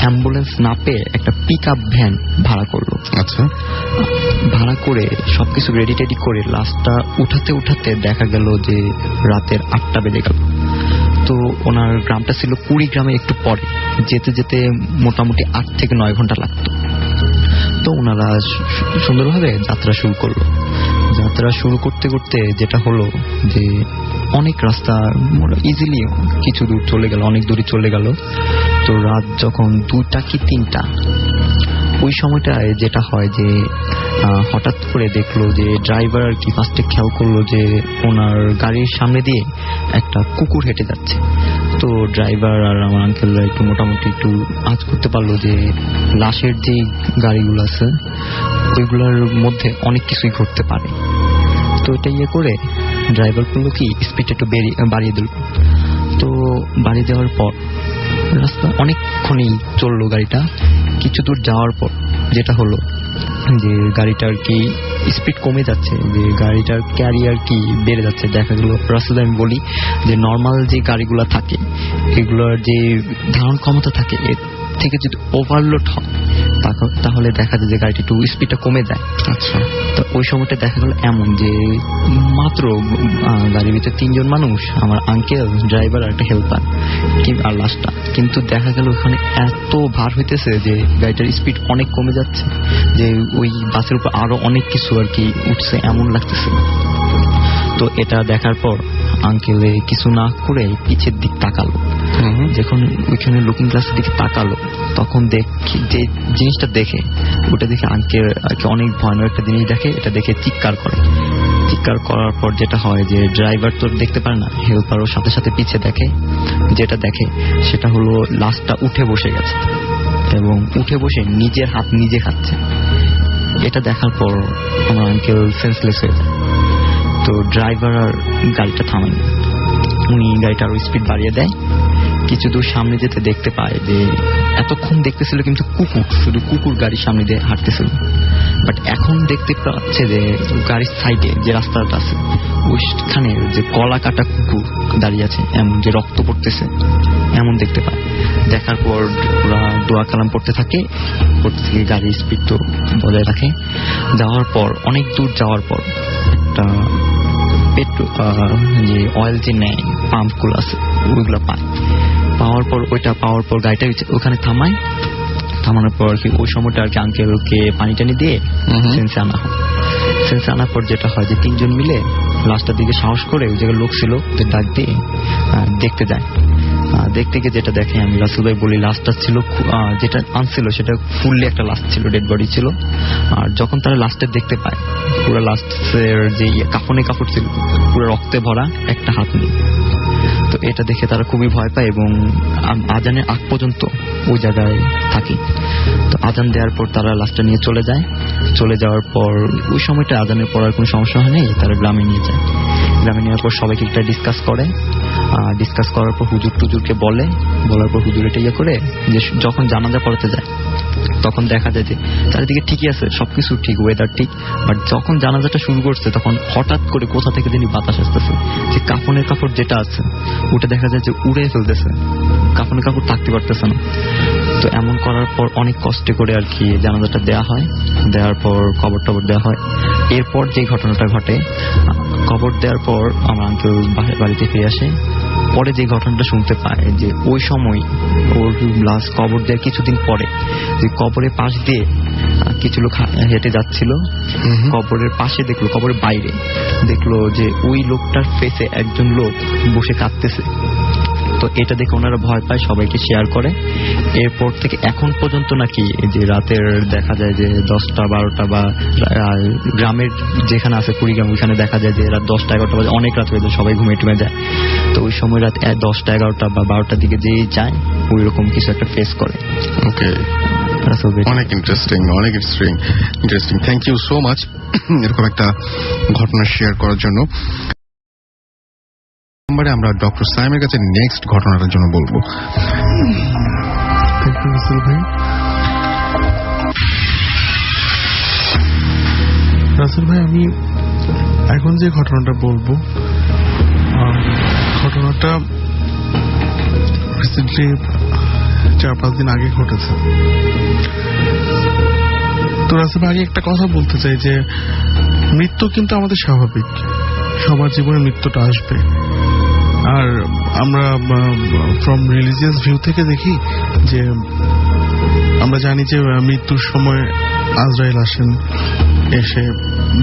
অ্যাম্বুলেন্স না পেয়ে একটা পিক আপ ভ্যান ভাড়া করলো। আচ্ছা, ভাড়া করে সবকিছু রেডি টেডি করে লাশটা উঠাতে উঠাতে দেখা গেল যে রাতের 8টা বেজে গেল। তো ওনার গ্রামটা ছিল কুড়িগ্রামে একটু পরে, যেতে যেতে মোটামুটি 8 থেকে 9 ঘন্টা লাগতো। তো ওনারা সুন্দরভাবে যাত্রা শুরু করলো। যাত্রা শুরু করতে করতে যেটা হলো যে অনেক রাস্তা ইজিলি কিছু দূর চলে গেল, অনেক দূরে চলে গেল। তো রাত যখন 2টা কি 3টা ওই সময়টায় যেটা হয় যে হঠাৎ করে দেখলো যে ড্রাইভার আর কি ফার্স্টে খেয়াল করলো যে ওনার গাড়ির সামনে দিয়ে একটা কুকুর হেঁটে যাচ্ছে। তো ড্রাইভার আর আমার আঙ্কেলরা একটু মোটামুটি একটু আঁচ করতে পারলো যে লাশের যে গাড়িগুলো আছে ওইগুলোর মধ্যে অনেক কিছুই ঘটতে পারে। তো এটা ইয়ে করে ড্রাইভার করলো কি স্পিডটা একটু বাড়িয়ে দিল। তো বাড়িয়ে দেওয়ার পর রাস্তা অনেকক্ষণই চললো গাড়িটা। কিছু দূর যাওয়ার পর যেটা হলো যে গাড়িটা আর কি স্পিড কমে যাচ্ছে, যে গাড়িটার ক্যারিয়ার কি বেড়ে যাচ্ছে। দেখা গেল রাস্তাতে আমি বলি যে নর্মাল যে গাড়িগুলো থাকে এগুলোর যে ধারণ ক্ষমতা থাকে এর থেকে যদি ওভারলোড হয় তাহলে দেখা যায় যে গাড়িটা একটু স্পিডটা কমে যায়। আচ্ছা, তো ওই সময়টা দেখা গেল এমন যে মাত্র গাড়ির ভিতরে 3 জন মানুষ, আমার আঙ্কেল, ড্রাইভার আর একটা হেল্পার আর লাশটা। কিন্তু দেখা গেল ওখানে এত ভার হইতেছে যে গাড়িটার স্পিড অনেক কমে যাচ্ছে, যে ওই বাসের উপর আরো অনেক কিছু আর কি উঠছে এমন লাগতেছে। তো এটা দেখার পর আঙ্কেল কিছু না করে পিছের দিক তাকালো। যখন ওইখানে লুকিং গ্লাসের দিকে তাকালো তখন যে জিনিসটা দেখে ওটা দেখে আঙ্কেল অনেক ভয়ানক একটা জিনিস দেখে। এটা দেখে চিৎকার করে। চিৎকার করার পর যেটা হয় যে ড্রাইভার তো দেখতে পারে না, হেল্পারও সাথে সাথে পিছে দেখে। যেটা দেখে সেটা হলো লাশটা উঠে বসে গেছে এবং উঠে বসে নিজের হাত নিজে খাচ্ছে। এটা দেখার পর আমার আঙ্কেল সেন্সলেস হয়ে যায়। তো ড্রাইভার আর গাড়িটা থামায়, উনি গাড়িটা আরো স্পিড বাড়িয়ে দেয়। কিছু দূর সামনে যেতে দেখতে পায় যে এতক্ষণ দেখতেছিল কিন্তু কুকুর, শুধু কুকুর গাড়ির সামনে দিয়ে হাঁটতেছিল। বাট এখন দেখতে পাচ্ছে যে গাড়ির সাইডে যে রাস্তাটা আছে ওইখানে যে কলা কাটা কুকুর দাঁড়িয়ে আছে, এমন যে রক্ত পড়তেছে এমন দেখতে পায়। দেখার পর ওরা দোয়া কালাম পড়তে থাকে, গাড়ির স্পিড তো বজায় রাখে। যাওয়ার পর অনেক দূর যাওয়ার পর একটা যে অয়েল যে নেয় পাম্পগুলো আছে ওইগুলো পায়। পাওয়ার পর গাড়িটা ওখানে থামায়। থামানোর পর কি ওই সময়টা আর কি আঙ্কেলকে পানি টানি দিয়ে সেন্সে আনা হয়। সেন্সে আনার পর যেটা হয় যে 3 জন মিলে লাশটার দিকে সাহস করে ওই জায়গায় লোক ছিল ডাক দিয়ে দেখতে যায়। দেখতে গিয়ে যেটা দেখে আমি রাসেল ভাই বলি লাশটা ছিল যেটা আনছিল সেটা ফুললি একটা লাশ ছিল, ডেড বডি ছিল। আর যখন তারা লাশটা দেখতে পায় পুরো লাশের যে কাফনে কাপড় ছিল পুরো রক্তে ভরা, একটা হাত নেই। তো এটা দেখে তারা খুবই ভয় পায় এবং আজানের আগ পর্যন্ত ওই জায়গায় থাকে। তো আজান দেওয়ার পর তারা লাশটা নিয়ে চলে যায়। চলে যাওয়ার পর ওই সময়টা আজানের পর আর কোনো সমস্যা হয় নাই, তারা গ্রামে নিয়ে যায়। গ্রামে নেওয়ার পর সবাইকে একটা ডিসকাস করে। ডিসকাস করার পর হুজুর টুজুরকে বলার পর হুজুর এটা ইয়ে করে যে যখন জানাজা পড়াতে যায় তখন দেখা যায় যে চারিদিকে ঠিকই আছে, সবকিছু ঠিক, ওয়েদার ঠিক। বাট যখন জানাজাটা শুরু করছে তখন হঠাৎ করে কোথা থেকে যিনি বাতাস আসতেছে, যে কাফনের কাপড় যেটা আছে ওটা দেখা যায় যে উড়ে ফেলতেছে, কাফনের কাপড় থাকতে পারতেছে না। তো এমন করার পর অনেক কষ্টে করে আর কি জানাজাটা দেওয়া হয়। দেওয়ার পর কবর টবর দেওয়া হয়। এরপর যে ঘটনাটা ঘটে, কবর দেওয়ার পর আমার আঙ্কেল বাড়িতে ফিরে আসে। পরে যে ঘটনাটা শুনতে পায় যে ওই সময় ওর লাশ কবর দেওয়ার কিছুদিন পরে যে কবরের পাশ দিয়ে কিছু লোক হেঁটে যাচ্ছিল, কবরের পাশে দেখলো, কবরের বাইরে দেখলো যে ওই লোকটার ফেসে একজন লোক বসে কাঁদতেছে। তো এটা দেখে ওনারা ভয় পায়, সবাইকে শেয়ার করে। এরপর থেকে এখন পর্যন্ত নাকি যে রাতের দেখা যায় যে 10টা 12টা বা গ্রামের যেখানে আছে কুড়িগ্রাম ওইখানে দেখা যায় যে রাত 10টা 11টা বাজে, অনেক রাত হয়ে যায়, সবাই ঘুমিয়ে টুমে যায়। তো ওই সময় রাত 10টা 11টা বা 12টার দিকে যেই যায় ওই রকম কিছু একটা ফেস করে। ওকে, অনেক interesting. Thank you so much এরকম একটা ঘটনা শেয়ার করার জন্য। নম্বরে আমরা ডক্টর সাইমের কাছে নেক্সট ঘটনাটার জন্য বলবো। থ্যাংক ইউ রাসেল ভাই। রাসেল ভাই, আমি এখন যে ঘটনাটা বলবো, ঘটনাটা রিসেন্টলি 4-5 দিন আগে ঘটেছে। তো রাসেল ভাই, একটা কথা বলতে চাই যে মৃত্যু কিন্তু আমাদের স্বাভাবিক, সবার জীবনে মৃত্যুটা আসবে। আর আমরা ফ্রম রিলিজিয়াস ভিউ থেকে দেখি যে আমরা জানি যে মৃত্যুর সময় আজরাইল আসেন, এসে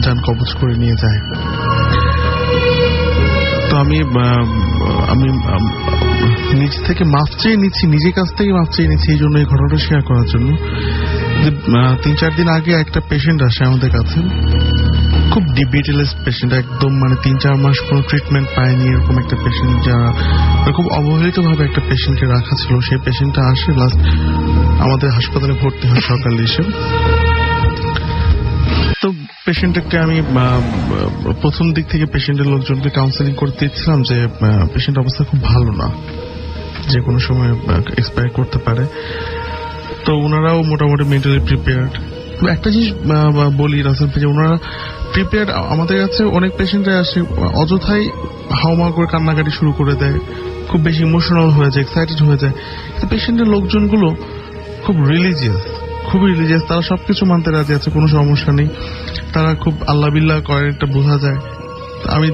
জান কবজ করে নিয়ে যায়। তো আমি নিজ থেকে মাফ চেয়ে নিচ্ছি, নিজের কাছ থেকে মাফ চেয়ে নিচ্ছি এই জন্য এই ঘটনাটা শেয়ার করার জন্য। 3-4 দিন আগে একটা পেশেন্ট আসে আমাদের কাছে, খুব ডিবিটেলেস পেশেন্ট, একদম 3-4 মাস কোনো ট্রিটমেন্ট পায়নি এরকম একটা পেশেন্ট, যারা খুব অবহেলিত ভাবে একটা পেশেন্টকে রাখা ছিল। সেই পেশেন্টটা আসে, লাস্ট আমাদের হাসপাতালে ভর্তি হয় সকালে এসে। তো পেশেন্টকে আমি প্রথম দিক থেকে পেশেন্টের লোকজনকে কাউন্সেলিং করতে দিচ্ছিলাম যে পেশেন্ট অবস্থা খুব ভালো না, যে কোনো সময় এক্সপায়ার করতে পারে। তো ওনারাও মোটামুটি মেন্টালি প্রিপেয়ার্ড। একটা জিনিস বলি রাসেল, যে ওনারা প্রিপেয়ার্ড। আমাদের কাছে অনেক পেশেন্টরা আসে অযথাই হাওমা করে কান্নাকাটি শুরু করে দেয়, খুব বেশি ইমোশনাল হয়ে যায়, এক্সাইটেড হয়ে যায়। পেশেন্টের লোকজনগুলো খুব রিলিজিয়াস, খুবই রিলিজিয়াস, তারা সবকিছু মানতে রাজি আছে, কোনো সমস্যা নেই। তারা খুব আল্লাহ বিল্লাহ করে, এটা বোঝা যায়। আমি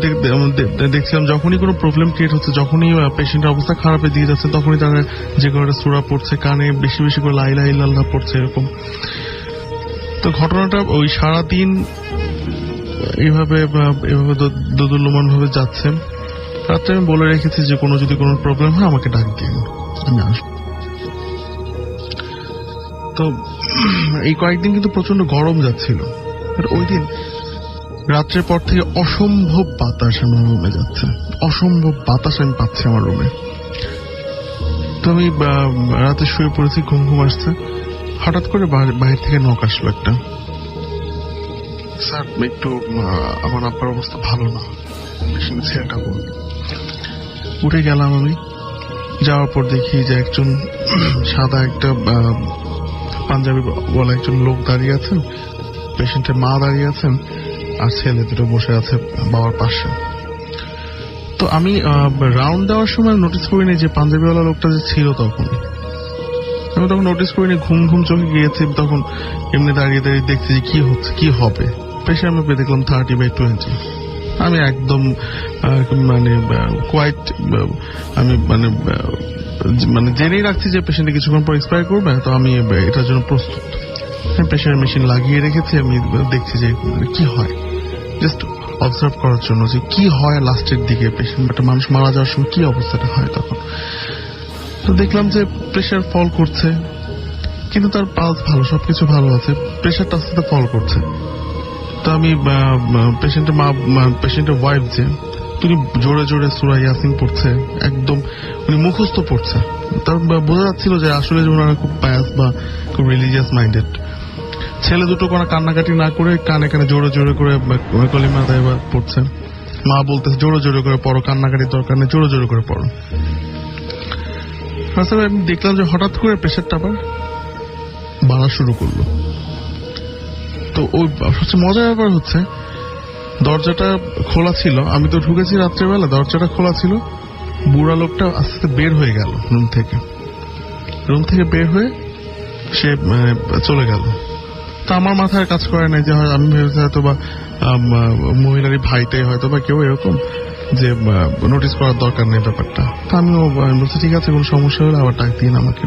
দেখছিলাম যখনই কোনো প্রবলেম ক্রিয়েট হচ্ছে, যখনই পেশেন্টের অবস্থা খারাপের দিকে যাচ্ছে, তখনই তারা যে কোনো একটা সূরা পড়ছে, কানে বেশি বেশি করে লা ইলাহা ইল্লাল্লাহ পড়ছে, এরকম। তো ঘটনাটা ওই সারাদিন এইভাবে দোদুল্যমান ভাবে যাচ্ছে। রাত্রে আমি বলে রেখেছি যে যদি কোনো প্রবলেম হয় আমাকে ডাক দিন, আমি আসবো। তো এই কয়েকদিন কিন্তু প্রচন্ড গরম যাচ্ছিল। ওই দিন রাত্রের পর থেকে অসম্ভব বাতাস আমার রুমে যাচ্ছে, অসম্ভব বাতাস আমি পাচ্ছি আমার রুমে। তো আমি রাতে শুয়ে পড়েছি, ঘুম আসছে। হঠাৎ করে বাইরে থেকে নক আসলো একটা, স্যার একটু আমার আব্বার অবস্থা ভালো না, ছেলেটা বল। উঠে গেলাম আমি, যাওয়ার পর দেখি যে একজন সাদা একটা পাঞ্জাবি বলা একজন লোক দাঁড়িয়ে আছেন, পেশেন্টের মা দাঁড়িয়ে আছেন, আর ছেলে দুটো বসে আছে বাবার পাশে। তো আমি রাউন্ড দেওয়ার সময় নোটিস করিনি যে পাঞ্জাবিওয়ালা লোকটা যে ছিল, তখন আমি নোটিস করিনি, ঘুম চোখে গিয়েছি। তখন এমনি দাঁড়িয়ে দেখছি যে কি হচ্ছে, কি হবে। পেশেন্ট আমি দেখলাম 30/20। আমি একদম কোয়াইট, আমি জেনেই রাখছি যে পেশেন্ট কিছুক্ষণ পর এক্সপায়ার করবে, তো আমি এটার জন্য প্রস্তুত। প্রেশার মেশিন লাগিয়ে রেখেছি, আমি দেখছি যে কি হয়, জাস্ট অবজার্ভ করার জন্য যে কি হয় লাস্টের দিকে, পেশেন্ট একটা মানুষ মারা যাওয়ার সময় কি অবস্থাটা হয় তখন। তো দেখলাম যে প্রেশার ফল করছে, কিন্তু তার পালস ভালো, সবকিছু ভালো আছে, প্রেশারটা আস্তে আস্তে ফল করছে। তো আমি পেশেন্টের ওয়াইফ যে, তিনি জোরে জোরে সূরা ইয়াসিন পড়ছে, একদম উনি মুখস্থ পড়ছে। তার বোঝা যাচ্ছিল যে আসলে ওনারা খুব পায়াস বা খুব রিলিজিয়াস মাইন্ডেড। ছেলে দুটো কোনো কান্নাকাটি না করে কানে কানে জোরে জোরে করে কলিমা দাইবা পড়ছে। মা বলতেছে জোরে জোরে করে পড়ো, কান্নাকাটির দরকার নেই, জোরে জোরে করে পড়ো। আমি দেখলাম যে হঠাৎ করে প্রেশারটা আবার বাড়া শুরু করলো। তো ওই সবচেয়ে মজার ব্যাপার হচ্ছে দরজাটা খোলা ছিল, আমি তো ঢুকেছি রাত্রেবেলা, দরজাটা খোলা ছিল। বুড়া লোকটা আস্তে আস্তে বের হয়ে গেল রুম থেকে বের হয়ে সে চলে গেল। তা আমার মাথায় কাজ করে নাই যে আমি ভেবেছি হয়তো বা মহিলারই ভাইটাই হয়তো বা কেউ এরকম যে নোটিস করার দরকার নেই ব্যাপারটা। তা আমিও বলছি ঠিক আছে, কোনো সমস্যা হলে আবার ডাক দিন আমাকে।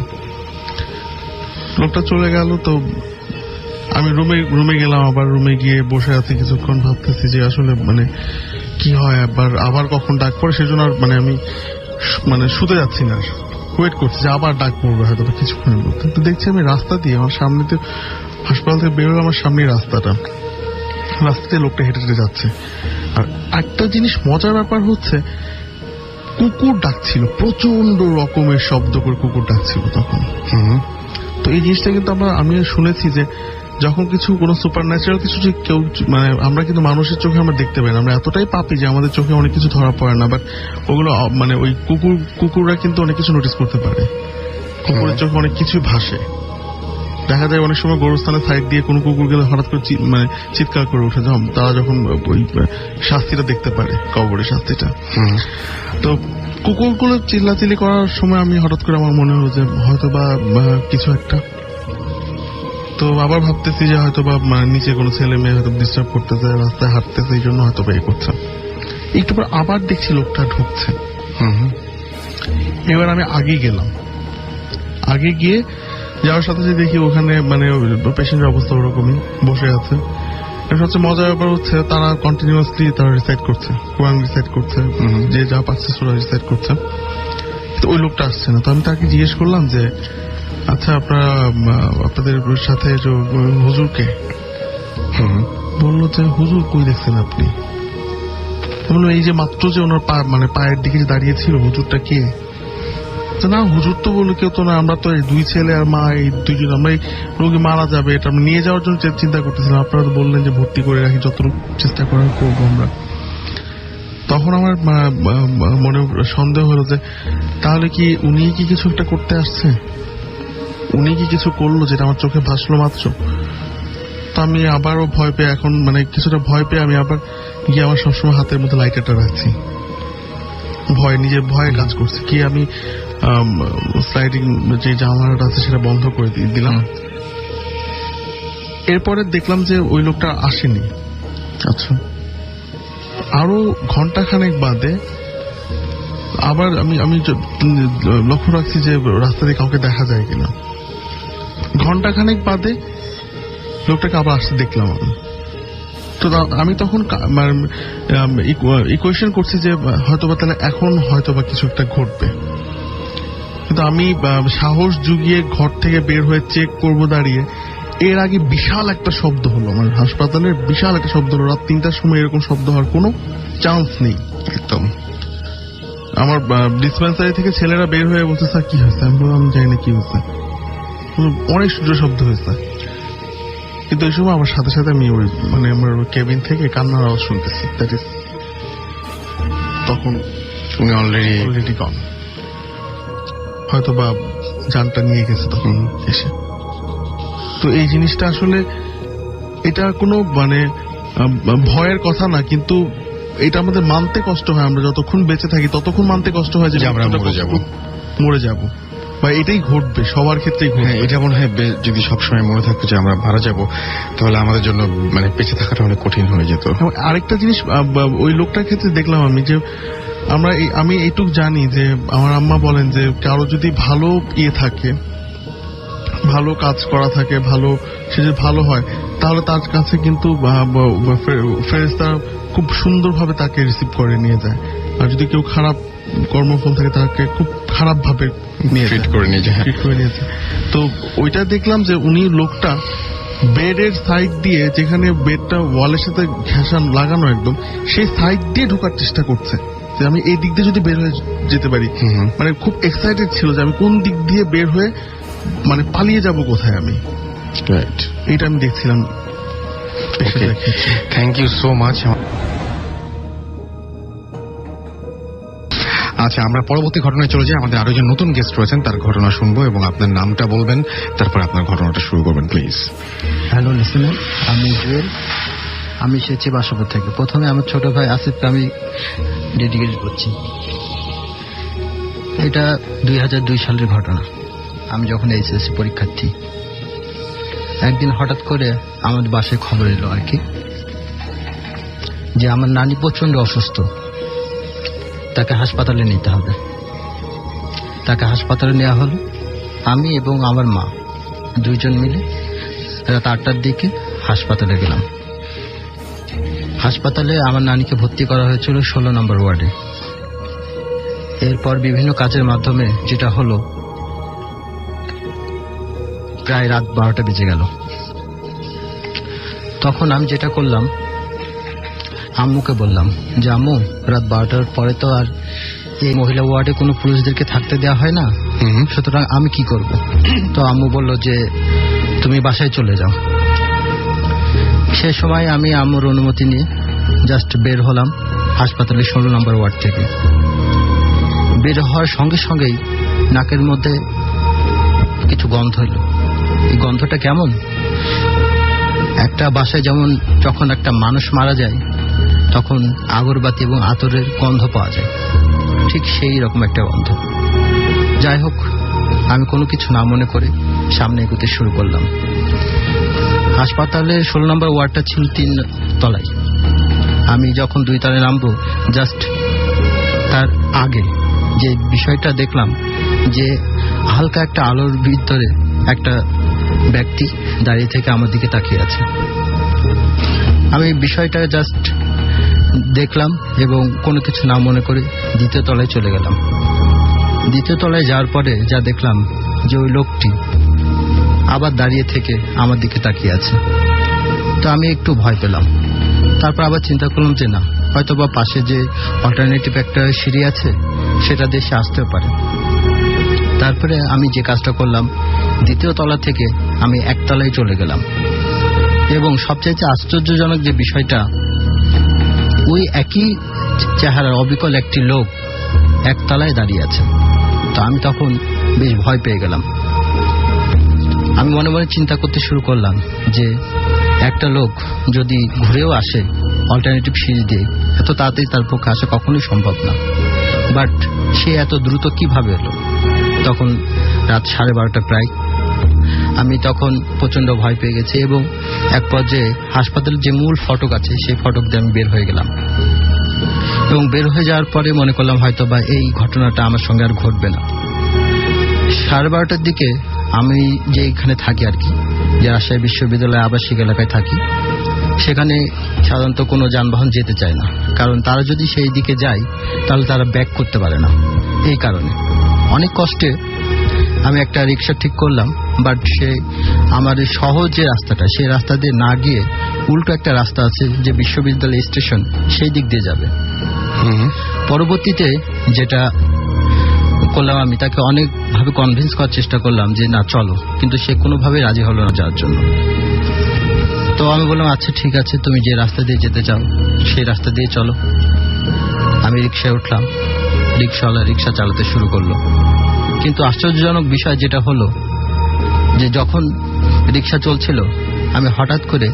লোকটা চলে গেল। তো আমি রুমে গেলাম, আবার রুমে গিয়ে বসে আছি কিছুক্ষণ, ভাবতেছি যে আসলে কি হয়, আবার কখন ডাক পড়ে, সেজন্য আর আমি শুতে যাচ্ছি না, ওয়েট করছি যে আবার ডাক পড়বে হয়তো কিছুক্ষণের মধ্যে। তো দেখছি আমি রাস্তা দিয়ে আমার সামনে, হাসপাতাল থেকে বেরোলে আমার সামনেই রাস্তা দিয়ে লোকটা হেঁটে হেঁটে যাচ্ছে। আর একটা জিনিস মজার ব্যাপার হচ্ছে কুকুর ডাকছিল, প্রচন্ড রকমের শব্দ করে কুকুর ডাকছিল তখন। তো এই জিনিসটা কিন্তু আমি শুনেছি যে যখন কিছু কোনো সুপার ন্যাচারাল কিছু যে কেউ মানে আমরা কিন্তু মানুষের চোখে আমরা দেখতে পাই না, আমরা এতটাই পাপি যে আমাদের চোখে অনেক কিছু ধরা পড়ে না, বাট ওগুলো মানে ওই কুকুররা কিন্তু অনেক কিছু নোটিস করতে পারে, কুকুরের চোখে অনেক কিছু ভাসে। দেখা যায় অনেক সময় গোরস্থানের সাইড দিয়ে কোনো কুকুর গেলে হঠাৎ করে মানে চিৎকার করে উঠে, তারা যখন ওই শাস্তিটা দেখতে পারে, কবরের শাস্তিটা। তো কুকুরগুলো চিল্লাচিল্লি করার সময় আমি হঠাৎ করে আমার মনে হলো যে হয়তো বা কিছু একটা, তো আবার ভাবতেছি যে হয়তো বা নিচে কোনো ছেলে মেয়ে হয়তো ডিস্টার্ব করতেছে, রাস্তায় হাঁটতেছে, এই জন্য হয়তো বা এ করছে। একটু পর আবার দেখছি লোকটা ঢুকছে। এবার আমি আগে গেলাম, আগে গিয়ে যাওয়ার সাথে সাথে দেখি ওখানে মানে পেশেন্টের অবস্থা ওরকমই বসে আছে। সবচেয়ে মজার ব্যাপার হচ্ছে তারা কন্টিনিউয়াসলি তারা রিসাইড করছে, কোরআন রিসাইড করছে, যে যা পাচ্ছে সূরা রিসাইড করছে। তো ওই লোকটা আসছে না, তো আমি তাকে জিজ্ঞেস করলাম যে আচ্ছা আপনাদের সাথে হুজুরকে? বললো যে হুজুর কই দেখছেন আপনি? বললো এই যে মাত্র যে ওনার মানে পায়ের দিকে দাঁড়িয়েছিল, হুজুরটা কে? না হুজুর তো বললো কেউ তো না, আমরা তো এই 2 ছেলে আর মা, এই 2জন, আমরা এই রোগী মারা যাবে এটা আমরা নিয়ে যাওয়ার জন্য চিন্তা করতেছিলাম, আপনারা তো বললেন যে ভর্তি করে রাখি, যতটুকু চেষ্টা করার করবো আমরা। তখন আমার মনে সন্দেহ হলো যে তাহলে কি উনি কি কিছু একটা করতে আসছে, উনি কি কিছু করলো যেটা আমার চোখে ভাসলো মাত্র। তো আমি আবারও ভয় পেয়ে, এখন মানে কিছুটা ভয় পেয়ে আমি আবার গিয়ে আমার সবসময় হাতের মধ্যে লাইটারটা রাখছি, নিজের ভয়ে কাজ করছে কি। আমি স্লাইডিং যে জানালাটা আছে সেটা বন্ধ করে দিলাম। এরপরে দেখলাম যে ওই লোকটা আসেনি। আচ্ছা, আরো ঘন্টাখানেক বাদে আবার আমি লক্ষ্য রাখছি যে রাস্তা দিয়ে কাউকে দেখা যায় কিনা। ঘন্টাখানেক বাদে লোকটাকে আবার আসতে দেখলাম আমি। তো আমি তখন ইকুয়েশন করছি যে হয়তোবা তাহলে এখন হয়তোবা কিছু একটা ঘটবে, কিন্তু আমি সাহস জুগিয়ে ঘর থেকে বের হয়ে চেক করব দাঁড়িয়ে, এর আগে বিশাল একটা শব্দ হলো, আমার হাসপাতালের বিশাল একটা শব্দ হলো। রাত 3টার সময় এরকম শব্দ হওয়ার কোনো চান্স নেই একদম। আমার ডিসপেন্সারি থেকে ছেলেরা বের হয়ে বলছে স্যার কি হয়েছে? আমি বললাম আমি জানি না কি হয়েছে, অনেক জোরে শব্দ হয়েছে। কিন্তু ওই সময় আমার সাথে সাথে আমি ওই মানে আমার কেবিন থেকে কান্নার আওয়াজ শুনতেছি। দ্যাট ইজ তখন উনি অলরেডি গন, হয়তো বা জানটা নিয়ে গেছে তখন এসে। তো এই জিনিসটা আসলে এটা কোনো মানে ভয়ের কথা না, কিন্তু এটা আমাদের মানতে কষ্ট হয়। আমরা যতক্ষণ বেঁচে থাকি ততক্ষণ মানতে কষ্ট হয় যে আমরা মরে যাব বা এটাই ঘটবে, সবার ক্ষেত্রেই ঘটবে। এটা মনে হয় যদি সবসময় মনে থাকতো যে আমরা মারা যাব, তাহলে আমাদের জন্য মানে বেঁচে থাকাটা অনেক কঠিন হয়ে যেত। আরেকটা জিনিস ওই লোকটার ক্ষেত্রে দেখলাম আমি যে আমি এইটুক জানি যে আমার আম্মা বলেন যে কারো যদি ভালো থাকে, ভালো কাজ করা থাকে, ভালো সে যদি ভালো হয়, তাহলে তার কাছে কিন্তু ফেরেশতা খুব সুন্দরভাবে তাকে রিসিভ করে নিয়ে যায়। আর যদি কেউ খারাপ কর্মফল থাকে তাকে খুব খারাপ ভাবে ট্রিট করে নিয়ে যায়। তো ওইটা দেখলাম যে উনি লোকটা বেডের সাইড দিয়ে, যেখানে বেডটা ওয়ালের সাথে ঘেঁষা লাগানো একদম, সেই সাইড দিয়ে ঢোকার চেষ্টা করছে যে আমি এই দিক দিয়ে যদি বের হয়ে যেতে পারি। মানে খুব এক্সাইটেড ছিল যে আমি কোন দিক দিয়ে বের হয়ে মানে পালিয়ে যাব কোথায় আমি। এইটা আমি দেখছিলাম। Thank you so much. আচ্ছা, আমরা পরবর্তী ঘটনায় চলে যাই। আমাদের আরো একজন নতুন গেস্ট রয়েছেন, তার ঘটনা শুনবো এবং আপনার নামটা বলবেন, তারপর আপনার ঘটনাটা শুরু করবেন প্লিজ। হ্যালো লিসেনার, আমি জুয়েল, আমি এসেছি বাসাপুর থেকে। প্রথমে আমার ছোট ভাই আসিফকে আমি ডেডিকেট করছি। এটা 2002 সালের ঘটনা। আমি যখন এইচএসসি পরীক্ষার্থী, একদিন হঠাৎ করে আমাদের বাসায় খবর এলো আর কি, যে আমার নানি প্রচন্ড অসুস্থ, তাকে হাসপাতালে নিতে হবে। তাকে হাসপাতালে নেওয়া হলো। আমি এবং আমার মা 2 জন মিলে রাত 8টার দিকে হাসপাতালে গেলাম। হাসপাতালে আমার নানিকে ভর্তি করা হয়েছিল 16 নম্বর ওয়ার্ডে। এরপর বিভিন্ন কাজের মাধ্যমে যেটা হলো, প্রায় রাত 12টা বেজে গেল। তখন আমি যেটা করলাম, আম্মুকে বললাম যে আম্মু, রাত 12টার পরে তো আর এই মহিলা ওয়ার্ডে কোনো পুরুষদেরকে থাকতে দেওয়া হয় না, সুতরাং আমি কি করব? তো আম্মু বলল যে তুমি বাসায় চলে যাও। সে সময় আমি আমার অনুমতি নিয়ে জাস্ট বের হলাম হাসপাতালের 16 নম্বর ওয়ার্ড থেকে। বের হওয়ার সঙ্গে সঙ্গেই নাকের মধ্যে কিছু গন্ধ এলো। এই গন্ধটা কেমন, একটা বাসায় যেমন যখন একটা মানুষ মারা যায় তখন আগরবাতি এবং আতরের গন্ধ পাওয়া যায়, ঠিক সেই রকম একটা গন্ধ। যাই হোক, আমি কোনো কিছু না মনে করে সামনে এগোতে শুরু করলাম। হাসপাতালের 16 নম্বর ওয়ার্ডটা ছিল 3 তলায়। আমি যখন 2 তলায় নামবো, জাস্ট তার আগে যে বিষয়টা দেখলাম যে হালকা একটা আলোর ভিতরে একটা ব্যক্তি দাঁড়িয়ে থেকে আমার দিকে তাকিয়ে আছে। আমি বিষয়টা জাস্ট দেখলাম এবং কোনো কিছু না মনে করে 2য় তলায় চলে গেলাম। 2য় তলায় যাওয়ার পরে যা দেখলাম যে ওই লোকটি আবার দাঁড়িয়ে থেকে আমার দিকে তাকিয়ে আছে। তো আমি একটু ভয় পেলাম। তারপর আবার চিন্তা করলাম যে না, হয়তো বা পাশে যে অল্টারনেটিভ একটা সিঁড়ি আছে সেটা দিয়ে সে আসতেও পারে। তারপরে আমি যে কাজটা করলাম, 2য় তলা থেকে আমি 1 তলায় চলে গেলাম। এবং সবচেয়ে আশ্চর্যজনক যে বিষয়টা, ওই একই চেহারার অবিকল একটি লোক 1 তলায় দাঁড়িয়ে আছে। তো আমি তখন বেশ ভয় পেয়ে গেলাম। আমি মনে মনে চিন্তা করতে শুরু করলাম যে একটা লোক যদি ঘুরেও আসে অল্টারনেটিভ সিঁড়ি দিয়ে, এত তাড়াতাড়ি তার পক্ষে আসা কখনোই সম্ভব না, বাট সে এত দ্রুত কিভাবে এলো। তখন রাত 12:30 প্রায়। আমি তখন প্রচন্ড ভয় পেয়ে গেছি এবং এক পর্যায়ে হাসপাতালের যে মূল ফটক আছে সেই ফটক দিয়ে আমি বের হয়ে গেলাম। এবং বের হয়ে যাওয়ার পরে মনে করলাম হয়তো বা এই ঘটনাটা আমার সঙ্গে আর ঘটবে না। 12:30টার দিকে আমি যে এখানে থাকি আর কি, যে রাজশাহী বিশ্ববিদ্যালয় আবাসিক এলাকায় থাকি, সেখানে সাধারণত কোনো যানবাহন যেতে চায় না, কারণ তারা যদি সেই দিকে যায় তাহলে তারা ব্যাক করতে পারে না। এই কারণে অনেক কষ্টে আমি একটা রিক্সা ঠিক করলাম, বাট সে আমার সহজ যে রাস্তাটা সেই রাস্তা দিয়ে না গিয়ে উল্টো একটা রাস্তা আছে যে বিশ্ববিদ্যালয় স্টেশন, সেই দিক দিয়ে যাবে। পরবর্তীতে যেটা করলাম, আমি তাকে অনেকভাবে কনভিন্স করার চেষ্টা করলাম যে না চলো, কিন্তু সে কোনোভাবেই রাজি হলো না যাওয়ার জন্য। তো আমি বললাম আচ্ছা ঠিক আছে, তুমি যে রাস্তা দিয়ে যেতে চাও সেই রাস্তা দিয়ে চলো। আমি রিক্সায় উঠলাম, রিক্সাওয়ালা রিক্সা চালাতে শুরু করলো। কিন্তু আশ্চর্যজনক বিষয় যেটা হলো যে যখন রিক্সা চলছিল আমি হঠাৎ করে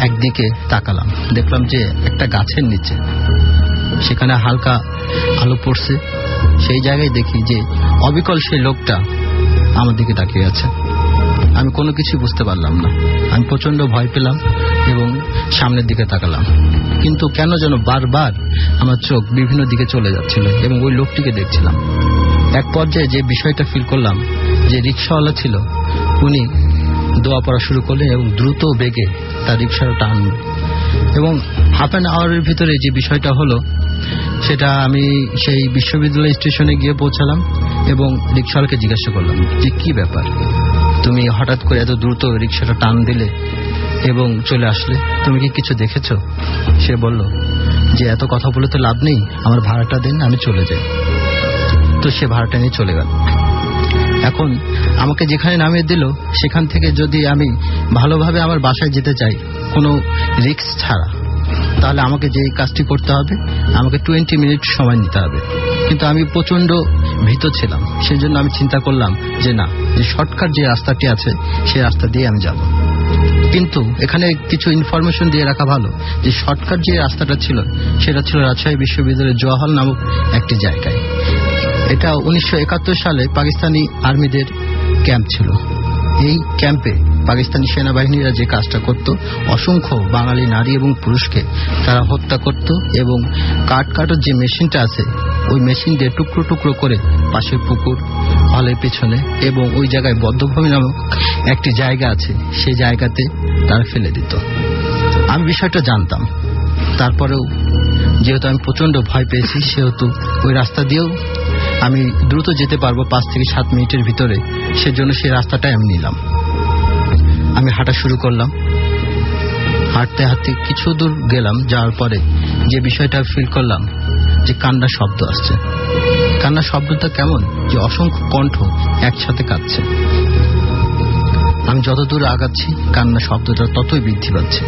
একদিকে তাকালাম, দেখলাম যে একটা গাছের নিচে সেখানে হালকা আলো পড়ছে। সেই জায়গায় দেখি যে অবিকল সেই লোকটা আমার দিকে তাকিয়ে আছে। আমি কোনো কিছু বুঝতে পারলাম না। আমি প্রচন্ড ভয় পেলাম এবং সামনের দিকে তাকালাম, কিন্তু কেন যেন বারবার আমার চোখ বিভিন্ন দিকে চলে যাচ্ছিল এবং ওই লোকটিকে দেখছিলাম। এক পর্যায়ে যে বিষয়টা ফিল করলাম যে রিক্সাওয়ালা ছিল, উনি দোয়া পড়া শুরু করলেন এবং দ্রুত বেগে তার রিক্সাটা টানল। এবং হাফ অ্যান আওয়ারের ভিতরে যে বিষয়টা হলো সেটা আমি সেই বিশ্ববিদ্যালয় স্টেশনে গিয়ে পৌঁছালাম এবং রিক্সাওয়ালাকে জিজ্ঞাসা করলাম যে কি ব্যাপার, তুমি হঠাৎ করে এত দ্রুত রিক্সাটা টান দিলে এবং চলে আসলে, তুমি কি কিছু দেখেছো? সে বলল যে এত কথা বলে তো লাভ নেই, আমার ভাড়াটা দেন, আমি চলে যাই। তো সে ভাড়াটা নিয়ে চলে গেল। এখন আমাকে যেখানে নামিয়ে দিল সেখান থেকে যদি আমি ভালোভাবে আমার বাসায় যেতে চাই কোনো রিস্ক ছাড়া, তাহলে আমাকে যে কাজটি করতে হবে, আমাকে 20 মিনিট সময় নিতে হবে। কিন্তু আমি প্রচন্ড ভীত ছিলাম, সেজন্য আমি চিন্তা করলাম যে না, যে শর্টকাট যে রাস্তাটি আছে সেই রাস্তা দিয়ে আমি যাব। কিন্তু এখানে কিছু ইনফরমেশন দিয়ে রাখা ভালো যে শর্টকাট যে রাস্তাটা ছিল সেটা ছিল রাজশাহী বিশ্ববিদ্যালয়ের জওহর নামক একটি জায়গায়। এটা 1971 সালে পাকিস্তানি আর্মিদের ক্যাম্প ছিল। এই ক্যাম্পে পাকিস্তানি সেনাবাহিনীরা যে কাজটা করত, অসংখ্য বাঙালি নারী এবং পুরুষকে তারা হত্যা করত এবং কাটার যে মেশিনটা আছে ওই মেশিন দিয়ে টুকরো টুকরো করে পাশের পুকুর, হলের পেছনে এবং ওই জায়গায় বদ্ধভূমি নামক একটি জায়গা আছে সেই জায়গাতে তারা ফেলে দিত। আমি বিষয়টা জানতাম, তারপরেও যেহেতু আমি প্রচন্ড ভয় পেয়েছি সেহেতু ওই রাস্তা দিয়েও আমি দ্রুত যেতে পারবো 5 থেকে 7 মিনিটের ভিতরে, সেজন্য সেই রাস্তাটাই আমি নিলাম। আমি হাঁটা শুরু করলাম। হাঁটতে হাঁটতে কিছু দূর গেলাম, যাওয়ার পরে যে বিষয়টা ফিল করলাম যে কান্নার শব্দ আসছে। কান্নার শব্দটা কেমন, যে অসংখ্য কণ্ঠ একসাথে কাঁদছে। আমি যত দূর আগাচ্ছি কান্নার শব্দটা ততই বৃদ্ধি পাচ্ছে।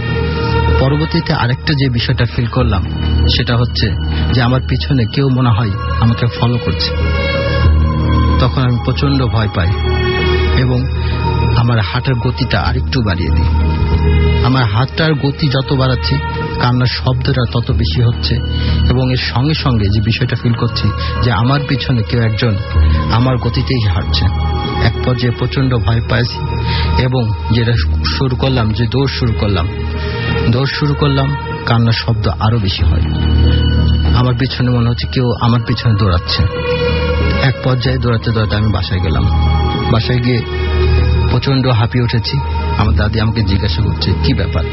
পরবর্তীতে আরেকটা যে বিষয়টা ফিল করলাম সেটা হচ্ছে যে আমার পিছনে কেউ মনে হয় আমাকে ফলো করছে। তখন আমি প্রচন্ড ভয় পাই এবং আমার হাঁটার গতিটা আরেকটু বাড়িয়ে দিই। আমার হাতটার গতি যত বাড়াচ্ছি কান্নার শব্দটা তত বেশি হচ্ছে এবং এর সঙ্গে সঙ্গে যে বিষয়টা ফিল করছি যে আমার পিছনে কেউ একজন আমার গতিতেই হাঁটছে। এক পর্যায়ে প্রচন্ড ভয় পাইছি এবং যেটা শুরু করলাম যে দৌড় শুরু করলাম কান্নার শব্দ আরো বেশি হয়। আমার পিছনে মনে হচ্ছে কেউ আমার পিছনে দৌড়াচ্ছে। এক পর্যায়ে দৌড়াতে আমি বাসায় গেলাম। বাসায় গিয়ে প্রচন্ড হাঁপিয়ে উঠেছি। আমার দাদি আমাকে জিজ্ঞাসা করছে কি ব্যাপার,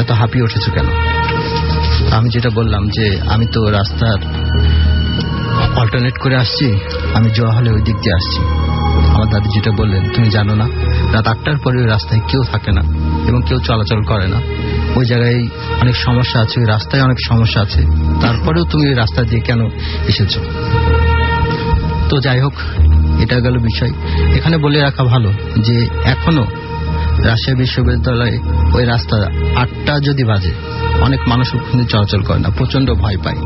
এত হাঁপিয়ে উঠেছো কেন? আমি যেটা বললাম যে আমি তো রাস্তার অল্টারনেট করে আসছি, আমি জোয়া হলে ওই দিক দিয়ে আসছি। আমার দাদি যেটা বললেন, তুমি জানো না রাত 8টার পরে ওই রাস্তায় কেউ থাকে না এবং কেউ চলাচল করে না। ওই জায়গায় অনেক সমস্যা আছে, ওই রাস্তায় অনেক সমস্যা আছে, তারপরেও তুমি ওই রাস্তা দিয়ে কেন এসেছো? তো যাই হোক, এটা গেল বিষয়। এখানে বলে রাখা ভালো যে এখনো রাজশাহী বিশ্ববিদ্যালয়ে ওই রাস্তা 8টা যদি বাজে অনেক মানুষ ওখানে চলাচল করে না, প্রচন্ড ভয় পায়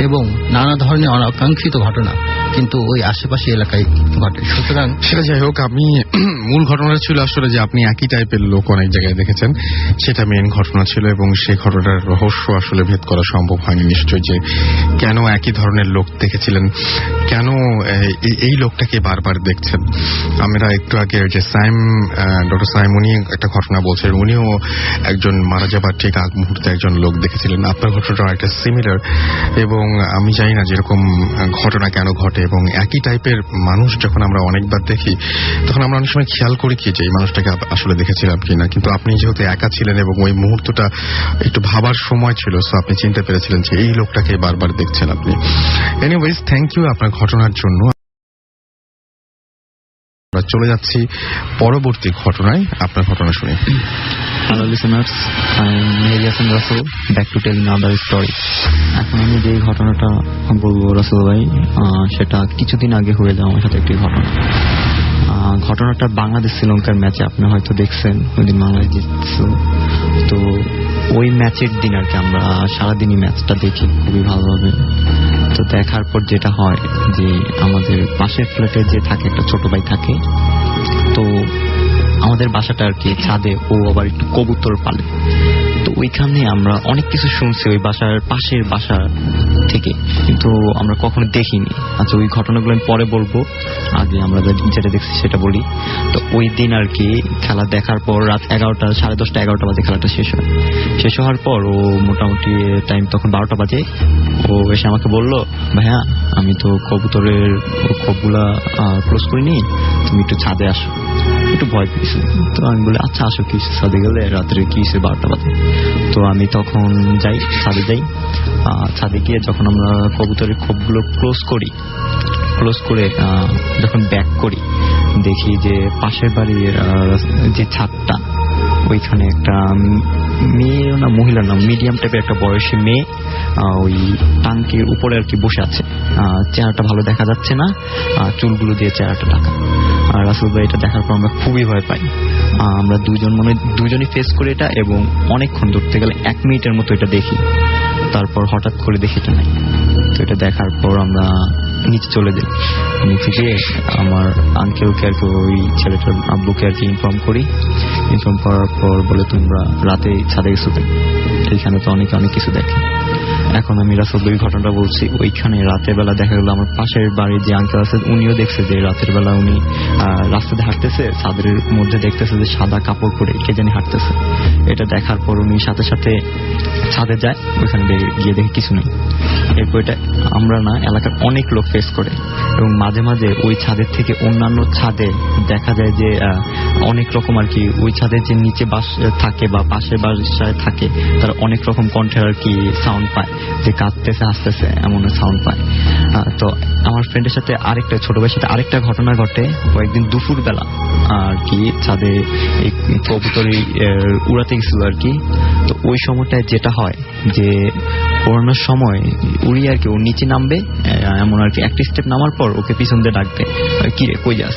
এবং নানা ধরনের অনাকাঙ্ক্ষিত ঘটনা কিন্তু ওই আশেপাশে এলাকায় ঘটে। সুতরাং সেটা যাই হোক, আপনি মূল ঘটনা ছিল আসলে যে আপনি একই টাইপের লোক অনেক জায়গায় দেখেছেন, সেটা মেইন ঘটনা ছিল এবং সেই ঘটনার রহস্য আসলে ভেদ করা সম্ভব হয়নি নিশ্চয়ই, যে কেন একই ধরনের লোক দেখেছিলেন, কেন এই লোকটাকে বারবার দেখছেন। আমরা একটু আগে যে ডক্টর সাইম উনি একটা ঘটনা বলছেন, উনিও একজন মারা যাবার ঠিক আগ মুহূর্তে একজন লোক দেখেছিলেন। আপনার ঘটনাটা একটা সিমিলার এবং আমি জানি না যেরকম ঘটনা কেন ঘটে এবং একই টাইপের মানুষ যখন আমরা অনেকবার দেখি তখন আমরা অনেক সময় খেয়াল করি কি যে এই মানুষটাকে আসলে দেখেছিলাম কিনা, কিন্তু আপনি যেহেতু একা ছিলেন এবং ওই মুহূর্তটা একটু ভাবার সময় ছিল, সো আপনি চিনতে পেরেছিলেন যে এই লোকটাকে বারবার দেখছেন আপনি। এনিওয়েজ, থ্যাংক ইউ আপনার ঘটনার জন্য। আমরা চলে যাচ্ছি পরবর্তী ঘটনায়, আপনার ঘটনা শুনি। Hello listeners, I am Mehedi Hasan Rasel, back to tell another story. এখন আমি যে ঘটনাটা বলবো রাসেল ভাই, সেটা কিছুদিন আগে হয়ে যাওয়া আমার সাথে একটি ঘটনা। ঘটনাটা বাংলাদেশ শ্রীলঙ্কার ম্যাচে, আপনি হয়তো দেখছেন ওই দিন বাংলাদেশ জিতছিল। তো ওই ম্যাচের দিন আর কি আমরা সারাদিনই ম্যাচটা দেখি খুবই ভালোভাবে। তো দেখার পর যেটা হয় যে আমাদের পাশের ফ্ল্যাটে যে থাকে একটা ছোট ভাই থাকে, তো আমাদের বাসাটা আর কি ছাদে, ও আবার একটু কবুতর পালে। তো ওইখানে আমরা অনেক কিছু শুনছি ওই বাসার পাশের বাসা থেকে, কিন্তু আমরা কখনো দেখিনি। আচ্ছা, ওই ঘটনাগুলো আমি পরে বলবো, আগে আমরা যেটা দেখছি সেটা বলি। তো ওই দিন আর কি খেলা দেখার পর রাত 11টা, 10:30, 11টা বাজে খেলাটা শেষ হওয়ার পর ও মোটামুটি টাইম তখন 12টা বাজে, ও এসে আমাকে বললো, ভাইয়া আমি তো কবুতরের খোপগুলা ক্লোজ করিনি, তুমি একটু ছাদে আসো। একটু ভয় পেয়েছি, তো আমি বলি আচ্ছা আসো, কি ছাদে গেলে রাত্রে কি 12টা বাজে। তো আমি তখন ছাদে যাই। ছাদে গিয়ে যখন আমরা কবুতরের খোপগুলো ক্লোজ করে যখন ব্যাক করি, দেখি যে পাশের বাড়ির যে ছাদটা, ওইখানে একটা মেয়ে না মহিলা না মিডিয়াম টাইপের একটা বয়সী মেয়ে ওই টাঙ্কির উপরে আর কি বসে আছে। চেহারাটা ভালো দেখা যাচ্ছে না, চুলগুলো দিয়ে চেহারাটা ঢাকা। আর রাসেল ভাই, এটা দেখার পর আমরা খুবই ভয় পাই। আমরা দুজনই ফেস করি এটা এবং অনেকক্ষণ, ধরতে গেলে 1 মিনিটের মতো এটা দেখি। তারপর হঠাৎ করে দেখি এটা নাই। তো এটা দেখার পর আমরা নিচে চলে যাই। নিচে গিয়ে আমার আঙ্কেলকে আর কি, ওই ছেলেটার আব্বুকে আর কি ইনফর্ম করার পর বলে, তোমরা রাতে ছাদে গেছো, এইখানে তো অনেক কিছু দেখে। এখন আমি রাসেল ভাই ঘটনাটা বলছি। ওইখানে রাতের বেলা দেখা গেল আমার পাশের বাড়ির যে আঙ্কেল আছে উনিও দেখছে যে রাতের বেলা উনি রাস্তাতে হাঁটতেছে, ছাদের মধ্যে দেখতেছে যে সাদা কাপড় পরে কে জানি হাঁটতেছে। এটা দেখার পর উনি সাথে সাথে ছাদে যায়, ওইখানে গিয়ে দেখে কিছু নেই। এরপর এটা আমরা না এলাকার অনেক লোক ফেস করে এবং মাঝে মাঝে ওই ছাদের থেকে অন্যান্য ছাদে দেখা যায় যে অনেক রকম আর কি, ওই ছাদের যে নিচে বাস থাকে বা পাশের বাসায় থাকে, তারা অনেক রকম কণ্ঠের আর কি সাউন্ড পায়, যে কাঁদতেছে হাসতেছে এমন সাউন্ড পায়। তো আমার ফ্রেন্ডের সাথে আরেকটা ছোট ভাইয়ের সাথে আরেকটা ঘটনা ঘটে। কয়েকদিন দুপুর বেলা আর কি ছাদে এই কবুতরি উড়াতে গেছিল আর কি। তো ওই সময়টায় যেটা হয় যে ওড়ানোর সময় উড়িয়ে আর কি ওর নিচে নামবে, এমন আর কি একটা স্টেপ নামার পর ওকে পিছন দিয়ে ডাকবে, কি রে কই যাস।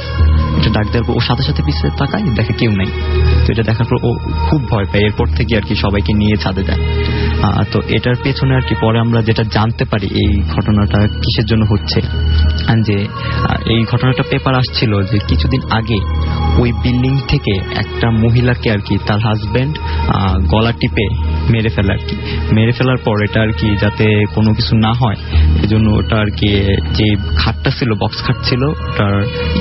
এটা ডাক দেওয়ার পর ও সাথে সাথে পিছিয়ে তাকায়, দেখে কেউ নাই। তো এটা দেখার পর ও খুব ভয় পায়। এরপর থেকে আর কি সবাইকে নিয়ে ছাদে যায়। তো এটার পেছনে আর কি পরে আমরা যেটা জানতে পারি এই ঘটনাটা কিসের জন্য হচ্ছে, যে এই ঘটনাটা পেপার আসছিল যে কিছুদিন আগে ওই বিল্ডিং থেকে একটা মহিলাকে আর কি তার হাজবেন্ড গলা টিপে মেরে ফেলে আর কি। মেরে ফেলার পর এটা আর কি যাতে কোনো কিছু না হয় এজন্য ওটা আর কি যে খাটটা ছিল, বক্স খাট ছিল, ওটার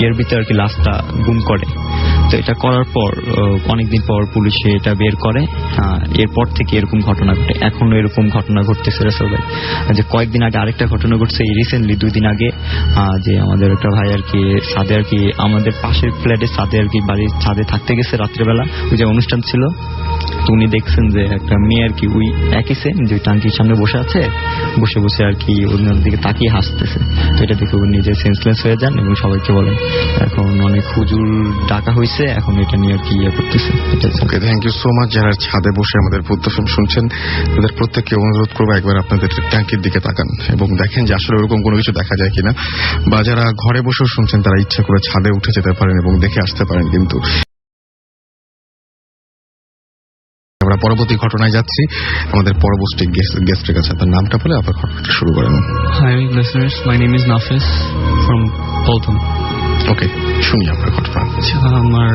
এর ভিতরে আর কি লাশটা গুম করে। তো এটা করার পর অনেকদিন পর পুলিশে এটা বের করে। এরপর থেকে এরকম ঘটনা ঘটে, এখনো এরকম ঘটনা ঘটতেছে রাসেল ভাই। যে কয়েকদিন আগে আরেকটা ঘটনা ঘটছে রিসেন্টলি 2 দিন আগে, যে আমাদের একটা ভাই আর কি ছাদে আর কি আমাদের পাশের ফ্ল্যাটে ছাদে আর কি বাড়ির ছাদে থাকতে গেছে রাত্রেবেলা, ওই যে অনুষ্ঠান ছিল। তো উনি দেখছেন যে একটা মেয়ে আর কি ওই একই সেম যে টাঙ্কির সামনে বসে আছে, বসে বসে আর কি ওনার দিকে তাকিয়ে হাসতেছে। তো এটা দেখে উনি নিজে সেন্সলেস হয়ে যান এবং সবাইকে বলেন। এখন অনেক হুজুর ডাকা হয়েছে, এখন এটা নিয়ে আর কি ইয়ে করতেছে। ওকে, থ্যাংক ইউ সো মাচ। যারা ছাদে বসে আমাদের প্রদর্শন শুনছেন তাদের প্রত্যেককে অনুরোধ করবো একবার আপনাদের ট্যাঙ্কির দিকে তাকান এবং দেখেন যে আসলে ওরকম কোনো কিছু দেখা যায় কিনা, বা যারা ঘরে বসেও শুনছেন তারা ইচ্ছা করে ছাদে উঠে যেতে পারেন এবং দেখে আসতে পারেন। কিন্তু আমরা পরবর্তী ঘটনায় যাচ্ছি আমাদের পরবর্তী গেস্টের কাছে। তার নামটা বলে আপনার ঘটনাটা শুরু করেন। Hi listeners, my name is Nafis from Bolton. ওকে, শুনি আপনার ঘটনা। আমার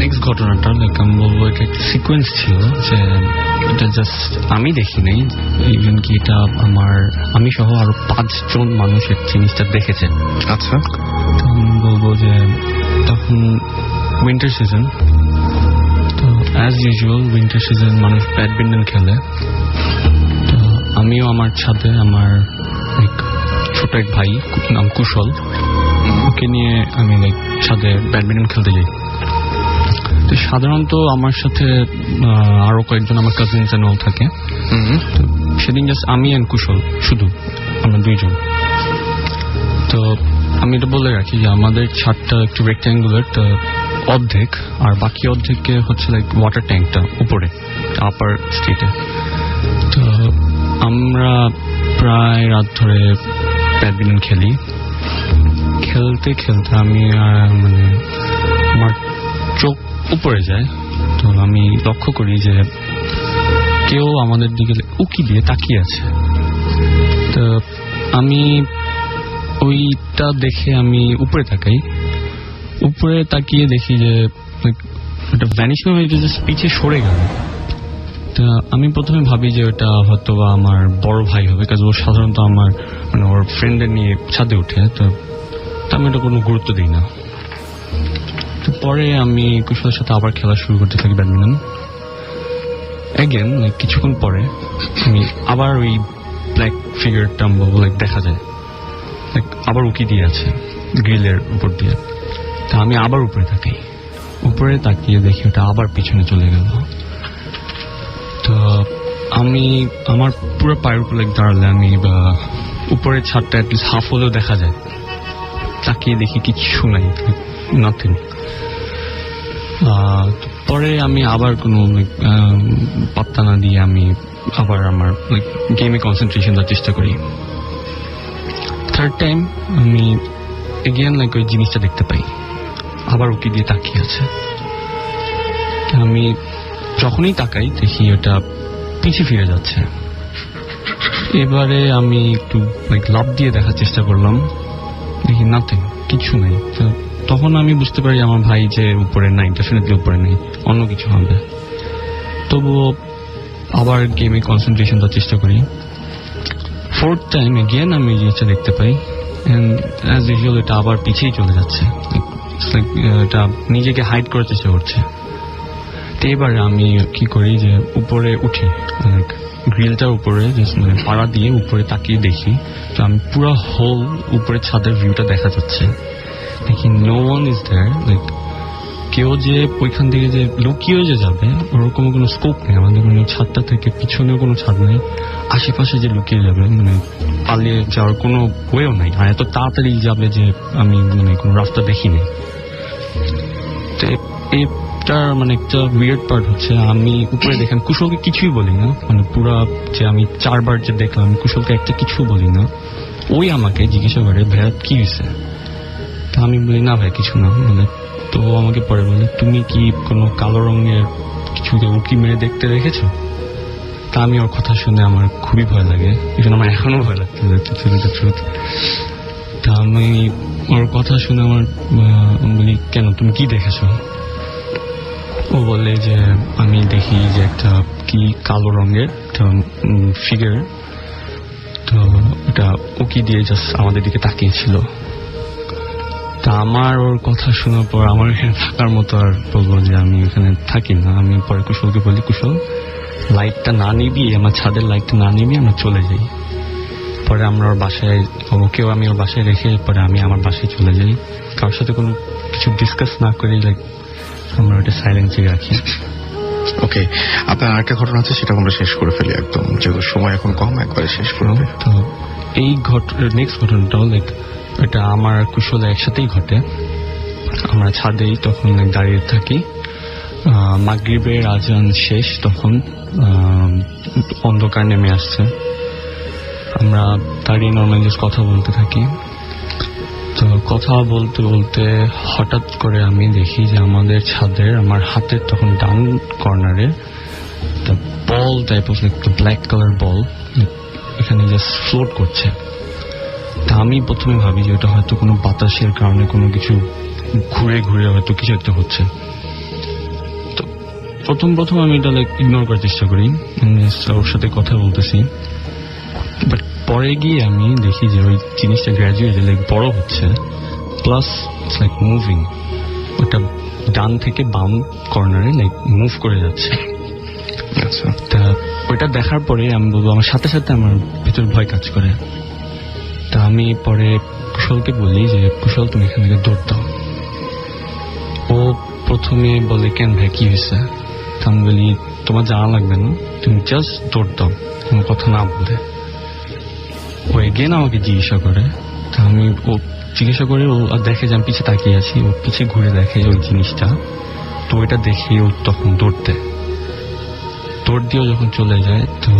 নেক্সট ঘটনাটা লাইক আমি বলবো একটা সিকোয়েন্স ছিল যে এটা জাস্ট আমি দেখি নাই, ইভেন কি এটা আমি সহ আরো 5 জন মানুষ এই জিনিসটা দেখেছে। আচ্ছা, তো আমি বলবো যে তখন উইন্টার সিজন, তো অ্যাজ ইউজুয়াল উইন্টার সিজন মানুষ ব্যাডমিন্টন খেলে। তো আমিও আমার ছাদে আমার ছোট এক ভাই নাম কুশল, ওকে নিয়ে আমি ছাদে ব্যাডমিন্টন খেলতে যাই। তো সাধারণত আমার সাথে আরো কয়েকজন আমার কাজিনস এন্ড অল থাকে। তো সেদিন জাস্ট আমি এন্ড কুশল, শুধু আমরা 2 জন। তো আমি এটা বলে রাখি যে আমাদের ছাদটা একটু রেক্ট্যাঙ্গুলার, তো অর্ধেক, আর বাকি অর্ধেকে হচ্ছে লাইক ওয়াটার ট্যাঙ্কটা উপরে আপার স্ট্রিটে। তো আমরা প্রায় রাত ধরে ব্যাডমিন্টন খেলি। খেলতে খেলতে আমি মানে আমার চোখ উপরে যায়। তো আমি লক্ষ্য করি যে কেউ আমাদের দিকে উকি দিয়ে তাকিয়ে আছে। তো আমি ওইটা দেখে আমি উপরে তাকাই। উপরে তাকিয়ে দেখি যে ওটা ভ্যানিশ না হয়ে জাস্ট পিছিয়ে সরে গেল। তো আমি প্রথমে ভাবি যে ওটা হয়তো আমার বড় ভাই হবে, কারণ ও সাধারণত আমার মানে ওর ফ্রেন্ডদের নিয়ে ছাদে উঠে। তো আমি ওটা কোনো গুরুত্ব দিই না। তো পরে আমি কুশলের সাথে আবার খেলা শুরু করতে থাকি ব্যাডমিন্টন। এগেন কিছুক্ষণ পরে আমি আবার ওই ব্ল্যাক ফিগারটা দেখা যায়, আবার উকি দিয়ে আছে গ্রিলের উপর দিয়ে। তা আমি আবার উপরে তাকাই, উপরে তাকিয়ে দেখি ওটা আবার পিছনে চলে গেল। তো আমি আমার পুরো পায়ের উপর দাঁড়ালে আমি উপরের ছাদটা অ্যাটলিস্ট হাফ হলেও দেখা যায়। তাকিয়ে দেখি কিছু নাই, নাথিং। পরে আমি আবার কোনো পাত্তা না দিয়ে আমি আবার আমার গেমে কনসেন্ট্রেশন দেওয়ার চেষ্টা করি। থার্ড টাইম আমি এগেন ওই জিনিসটা দেখতে পাই, আবার উকি দিয়ে তাকিয়ে আছে। আমি যখনই তাকাই দেখি ওটা পিছিয়ে ফিরে যাচ্ছে। এবারে আমি একটু লাফ দিয়ে দেখার চেষ্টা করলাম, দেখি নাথিং, কিছু নেই। তো তখন আমি বুঝতে পারি আমার ভাই যে উপরে নাই, ডেফিনেটলি উপরে নেই, অন্য কিছু হবে। তবুও আবার গেমে কনসেন্ট্রেশন দেওয়ার চেষ্টা করি। ফোর্থ টাইম এগেন আমি জিনিসটা দেখতে পাই, এন্ড অ্যাজ ইউজুয়াল এটা আবার পিছিয়ে চলে যাচ্ছে। এটা নিজেকে হাইড করার চেষ্টা করছে। তো এবারে আমি কি করি যে উপরে উঠি, গ্রিলটার উপরে মানে পাড়া দিয়ে উপরে তাকিয়ে দেখি। তো আমি পুরো হোল উপরে ছাদের ভিউটা দেখা যাচ্ছে। দেখি নো ওয়ান ইজ দেয়ার, কেউ যে ওইখান থেকে যে লুকিয়েও যে যাবে ওরকম কোনো স্কোপ নেই। আমাদের মানে ছাদটা থেকে পিছনেও কোনো ছাদ নেই, আশেপাশে যে লুকিয়ে যাবে মানে পালিয়ে যাওয়ার কোনো ওয়েও নাই। আর এত তাড়াতাড়ি যাবে যে আমি মানে কোনো রাস্তা দেখিনি। তো এটার মানে একটা উইয়ার্ড পার্ট হচ্ছে আমি উপরে দেখেন কুশলকে কিছুই বলি না, মানে পুরা যে আমি 4 বার যে দেখলাম কুশলকে একটা কিছু বলি না। ওই আমাকে জিজ্ঞাসা করে ভাইয়া কি হয়েছে। তা আমি বলি না ভাই কিছু না, মানে তো ও আমাকে পরে বলে, তুমি কি কোনো কালো রঙের কিছু উকি মেরে দেখতে রেখেছো? তা আমি ওর কথা শুনে আমার খুবই ভয় লাগে, এখন আমার এখনো ভয় লাগতে ট্রুথ। তা আমি ওর কথা শুনে আমার বলি, কেন, তুমি কি দেখেছো? ও বলে যে আমি দেখি যে একটা কি কালো রঙের একটা ফিগার, তো এটা উকি দিয়ে জাস্ট আমাদের দিকে তাকিয়েছিল। তা আমার ওর কথা শোনার পর আমার এখানে থাকার মতো আর বলবো যে আমি এখানে থাকি না। আমি পরে কুশলকে বলি, কুশল লাইটটা না নিবি, আমার ছাদের লাইটটা না নিবি, আমরা চলে যাই। পরে আমরা ওর বাসায়, ওকেও আমি ওর বাসায় রেখে পরে আমি আমার বাসায় চলে যাই, কারোর সাথে কোনো কিছু ডিসকাস না করে, লাইক আমরা ওটা সাইলেন্সে রাখি। ওকে, আপনার আরেকটা ঘটনা আছে, সেটা আমরা শেষ করে ফেলি একদম, যেহেতু সময় এখন কম, একবারে শেষ করে। তো এই নেক্সট ঘটনাটাও লাইক এটা আমার কুশলে একসাথেই ঘটে। আমরা ছাদেই তখন দাঁড়িয়ে থাকি, মাগরিবের আজান শেষ, তখন অন্ধকার নেমে আসছে। আমরা দাঁড়িয়ে নর্মালি জাস্ট কথা বলতে থাকি। তো কথা বলতে বলতে হঠাৎ করে আমি দেখি যে আমাদের ছাদের, আমার হাতের তখন ডান কর্নারে বল টাইপ অফ ব্ল্যাক কালার বল এখানে জাস্ট ফ্লোট করছে। তা আমি প্রথমে ভাবি যে ওটা হয়তো কোনো বাতাসের কারণে কোনো কিছু ঘুরে ঘুরে হয়তো কিছু একটা হচ্ছে। তো প্রথম আমি এটা লাইক ইগনোর করার চেষ্টা করি, ওর সাথে কথা বলতেছি। বাট পরে গিয়ে আমি দেখি যে ওই জিনিসটা গ্র্যাজুয়েটলি লাইক বড় হচ্ছে, প্লাস ইটস লাইক মুভিং। ওটা ডান থেকে বাম কর্নারে লাইক মুভ করে যাচ্ছে। আচ্ছা, তা ওইটা দেখার পরে আমি বলবো আমার সাথে সাথে আমার ভিতর ভয় কাজ করে। তা আমি পরে কুশলকে বলি যে কুশল তুমি এখান থেকে দৌড় দাও। ও প্রথমে বলে, কেন ভাই কি হয়েছে? আমি বলি, তোমার জানা লাগবে না, তুমি জাস্ট দৌড় দাও, কোনো কথা না বলে। ও এগেন আমাকে জিজ্ঞাসা করে। তা আমি ও জিজ্ঞাসা করে, ও দেখে যে আমি পিছে তাকিয়ে আছি, ও পিছে ঘুরে দেখে ওই জিনিসটা। তো ওইটা দেখে ও তখন দৌড় দিয়েও যখন চলে যায়, তো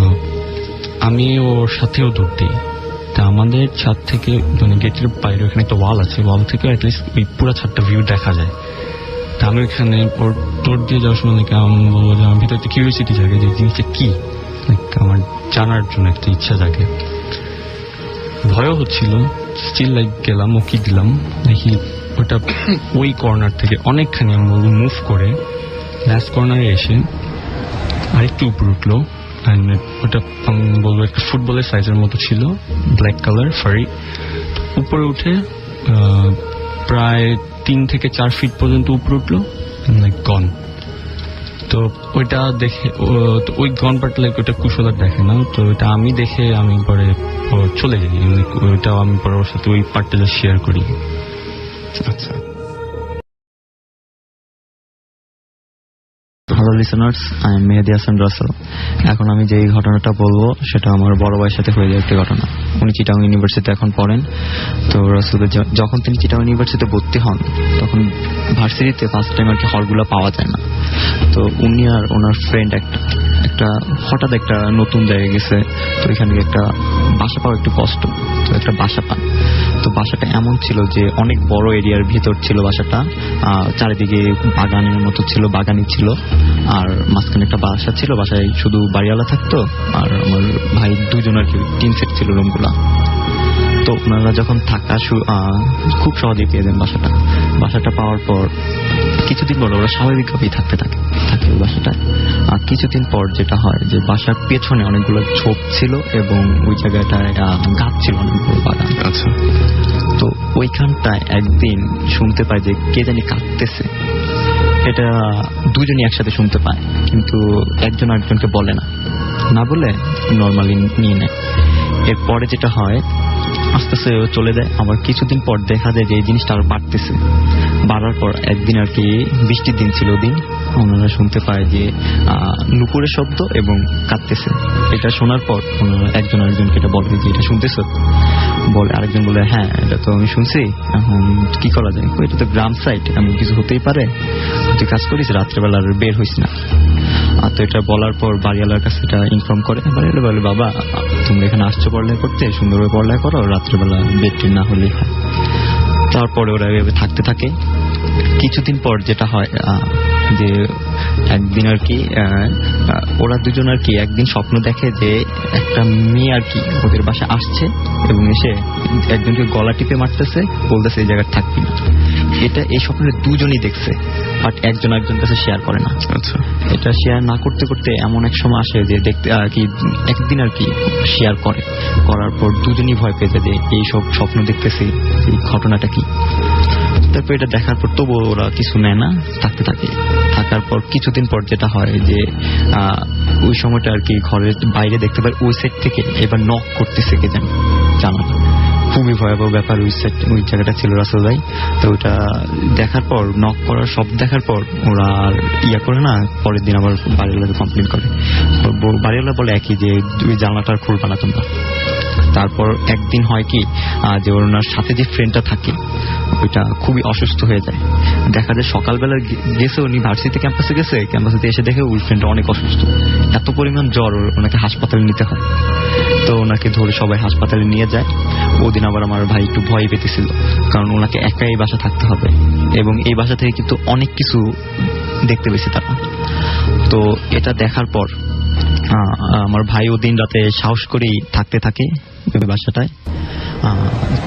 আমি ওর সাথেও দৌড় দিই। তা আমাদের ছাদ থেকে মানে গেটের বাইরে ওখানে একটা ওয়াল আছে, ওয়াল থেকে অ্যাটলিস্ট ওই পুরো ছাদটা ভিউ দেখা যায়। তা আমি ওখানে ওর দৌড় দিয়ে যাওয়ার সময় আমি বলবো যে আমার ভিতরে একটা কিউরিওসিটি জাগে যে জিনিসটা কি, আমার জানার জন্য একটা ইচ্ছা জাগে। ভয়ও হচ্ছিল, স্টিল লাইক গেলাম, ওকি দিলাম, দেখি ওটা ওই কর্নার থেকে অনেকখানি আমি বলবো মুভ করে লাস্ট কর্নারে এসে আরেকটু উপরে উঠলো। ওটা আমি বলবো একটা ফুটবলের সাইজের মতো ছিল, ব্ল্যাক কালার ফারি। উপরে উঠে প্রায় 3 থেকে 4 ফিট পর্যন্ত উপরে উঠলো, লাইক গন। তো ওইটা দেখে ওই গন পার্ট লাইক ওইটা কুশল আর দেখে না, তো ওইটা আমি দেখে আমি পরে চলে যাই। ওইটাও আমি পরে ওর সাথে ওই পার্টটা শেয়ার করি। আচ্ছা। Hello listeners, I am Mehedi Hasan Rasel. এখন আমি যে ঘটনাটা বলবো সেটা আমার বড় ভাইয়ের সাথে হয়ে যায় একটা ঘটনা। উনি চিটাগং ইউনিভার্সিটিতে এখন পড়েন। তো রাসেলের যখন তিনি চিটাগং ইউনিভার্সিটিতে ভর্তি হন, তখন ভার্সিটিতে ফার্স্ট টাইম আর কি হলগুলো পাওয়া যায় না। তো উনি আর ওনার ফ্রেন্ড একটা হঠাৎ একটা নতুন জায়গায় গেছে, তো এখানে একটা বাসা পাওয়া একটু কষ্ট, তো একটা বাসা পান। তো বাসাটা এমন ছিল যে অনেক বড় এরিয়ার ভিতর ছিল বাসাটা, চারিদিকে বাগানের মতো ছিল, বাগানি ছিল, আর মাঝখানে একটা বাসা ছিল, বাসায় শুধু বাড়িওয়ালা থাকতো, আর আমার ভাই দুজন আর কি, 3 সেট ছিল রুমগুলা। তো ওনারা যখন থাকা খুব সহজেই পেয়ে দেন বাসাটা পাওয়ার পর কিছুদিন পর ওরা স্বাভাবিকভাবেই থাকতে থাকে ওই বাসাটায়। আর কিছুদিন পর যেটা হয় যে বাসার পেছনে অনেকগুলো ঝোপ ছিল এবং ওই জায়গাটায় গাছ ছিল, অনেকগুলো বাগান। আচ্ছা। তো ওইখানটায় একদিন শুনতে পায় যে কে জানি কাঁদতেছে। এটা দুজনই একসাথে শুনতে পায়, কিন্তু একজন আরেকজনকে বলে না বলে নর্মালি নিয়ে নেয়। এরপরে যেটা হয়, আস্তে আস্তে চলে যায়। আবার কিছুদিন পর দেখা যায় যে এই জিনিসটা আরো বাড়ার পর একদিন আর কি বৃষ্টির দিন ছিল, ওদিন ওনারা শুনতে পায় যে নুপুরের শব্দ এবং কাঁদতেছে। এটা শোনার পর ওনারা একজন আরেকজনকে এটা বলে যে এটা শুনতেছ, বলে আরেকজন বলে হ্যাঁ এটা তো আমি শুনছি, এখন কি করা যায়? এটা তো গ্রাম সাইড, এমন কিছু হতেই পারে, তুই কাজ করিস, রাত্রেবেলা বের হইস না। তো এটা বলার পর বাড়িওয়ালার কাছে এটা ইনফর্ম করে। বাড়িওয়ালা বলে বাবা তোমরা এখানে আসছো পড়ালেখা করতে, সুন্দরভাবে পড়ালেখা করো, রাত্রেবেলা বেড না হলেই হয়। তারপরে ওরা এভাবে থাকতে থাকে। কিছুদিন পর যেটা হয় যে একদিন আর কি ওরা দুজন আর কি একদিন স্বপ্ন দেখে যে একটা মেয়ে আর কি ওদের বাসায় আসছে এবং এসে একজনকে গলা টিপে মারতেছে, বলতেছে এই জায়গায় থাকবি না। এটা এই স্বপ্নে দুজনই দেখছে, বাট একজন একজন কাছে শেয়ার করে না। আচ্ছা, এটা শেয়ার না করতে করতে এমন এক সময় আসে যে দেখতে আর কি একদিন আর কি শেয়ার করার পর দুজনই ভয় পেয়ে যায় যে এই সব স্বপ্ন দেখতেছি, এই ঘটনাটা কি। তারপর এটা দেখার পর তবু ওরা কিছু নেয় না, থাকার পর কিছুদিন পর যেটা হয় যে ওই সময়টা আর কি ঘরের বাইরে দেখতে পাই ওই সাইড থেকে এবার নক করতেছে কে যেন জানা। খুবই ভয়াবহ ব্যাপার। ওই জায়গাটা ছিল রাসেল ভাই। তো ওইটা দেখার পর নক করার শব্দ দেখার পর ওরা আর ইয়া করে না, পরের দিন আবার বাড়িওয়ালাকে কমপ্লেন করে। বাড়িওয়ালা বলে একই যে ওই জানলাটা খুলবা না তোমরা। তারপর একদিন হয় কি যে ওনার সাথে যে ফ্রেন্ডটা থাকে ওইটা খুবই অসুস্থ হয়ে যায়। দেখা যায় সকালবেলা গেছে উনি ভার্সিটি ক্যাম্পাসে এসে দেখে ওই ফ্রেন্ডটা অনেক অসুস্থ, এত পরিমাণ জ্বর ওনাকে হাসপাতালে নিতে হয়। তো ওনাকে ধরে সবাই হাসপাতালে নিয়ে যায়। ওদিন আবার আমার ভাই একটু ভয় পেতেছিল, কারণ ওনাকে একাই এই বাসা থাকতে হবে এবং এই বাসা থেকে কিন্তু অনেক কিছু দেখতে পেয়েছে তারা। তো এটা দেখার পর আমার ভাই ওদিন রাতে সাহস করেই থাকতে থাকে বাসাটায়।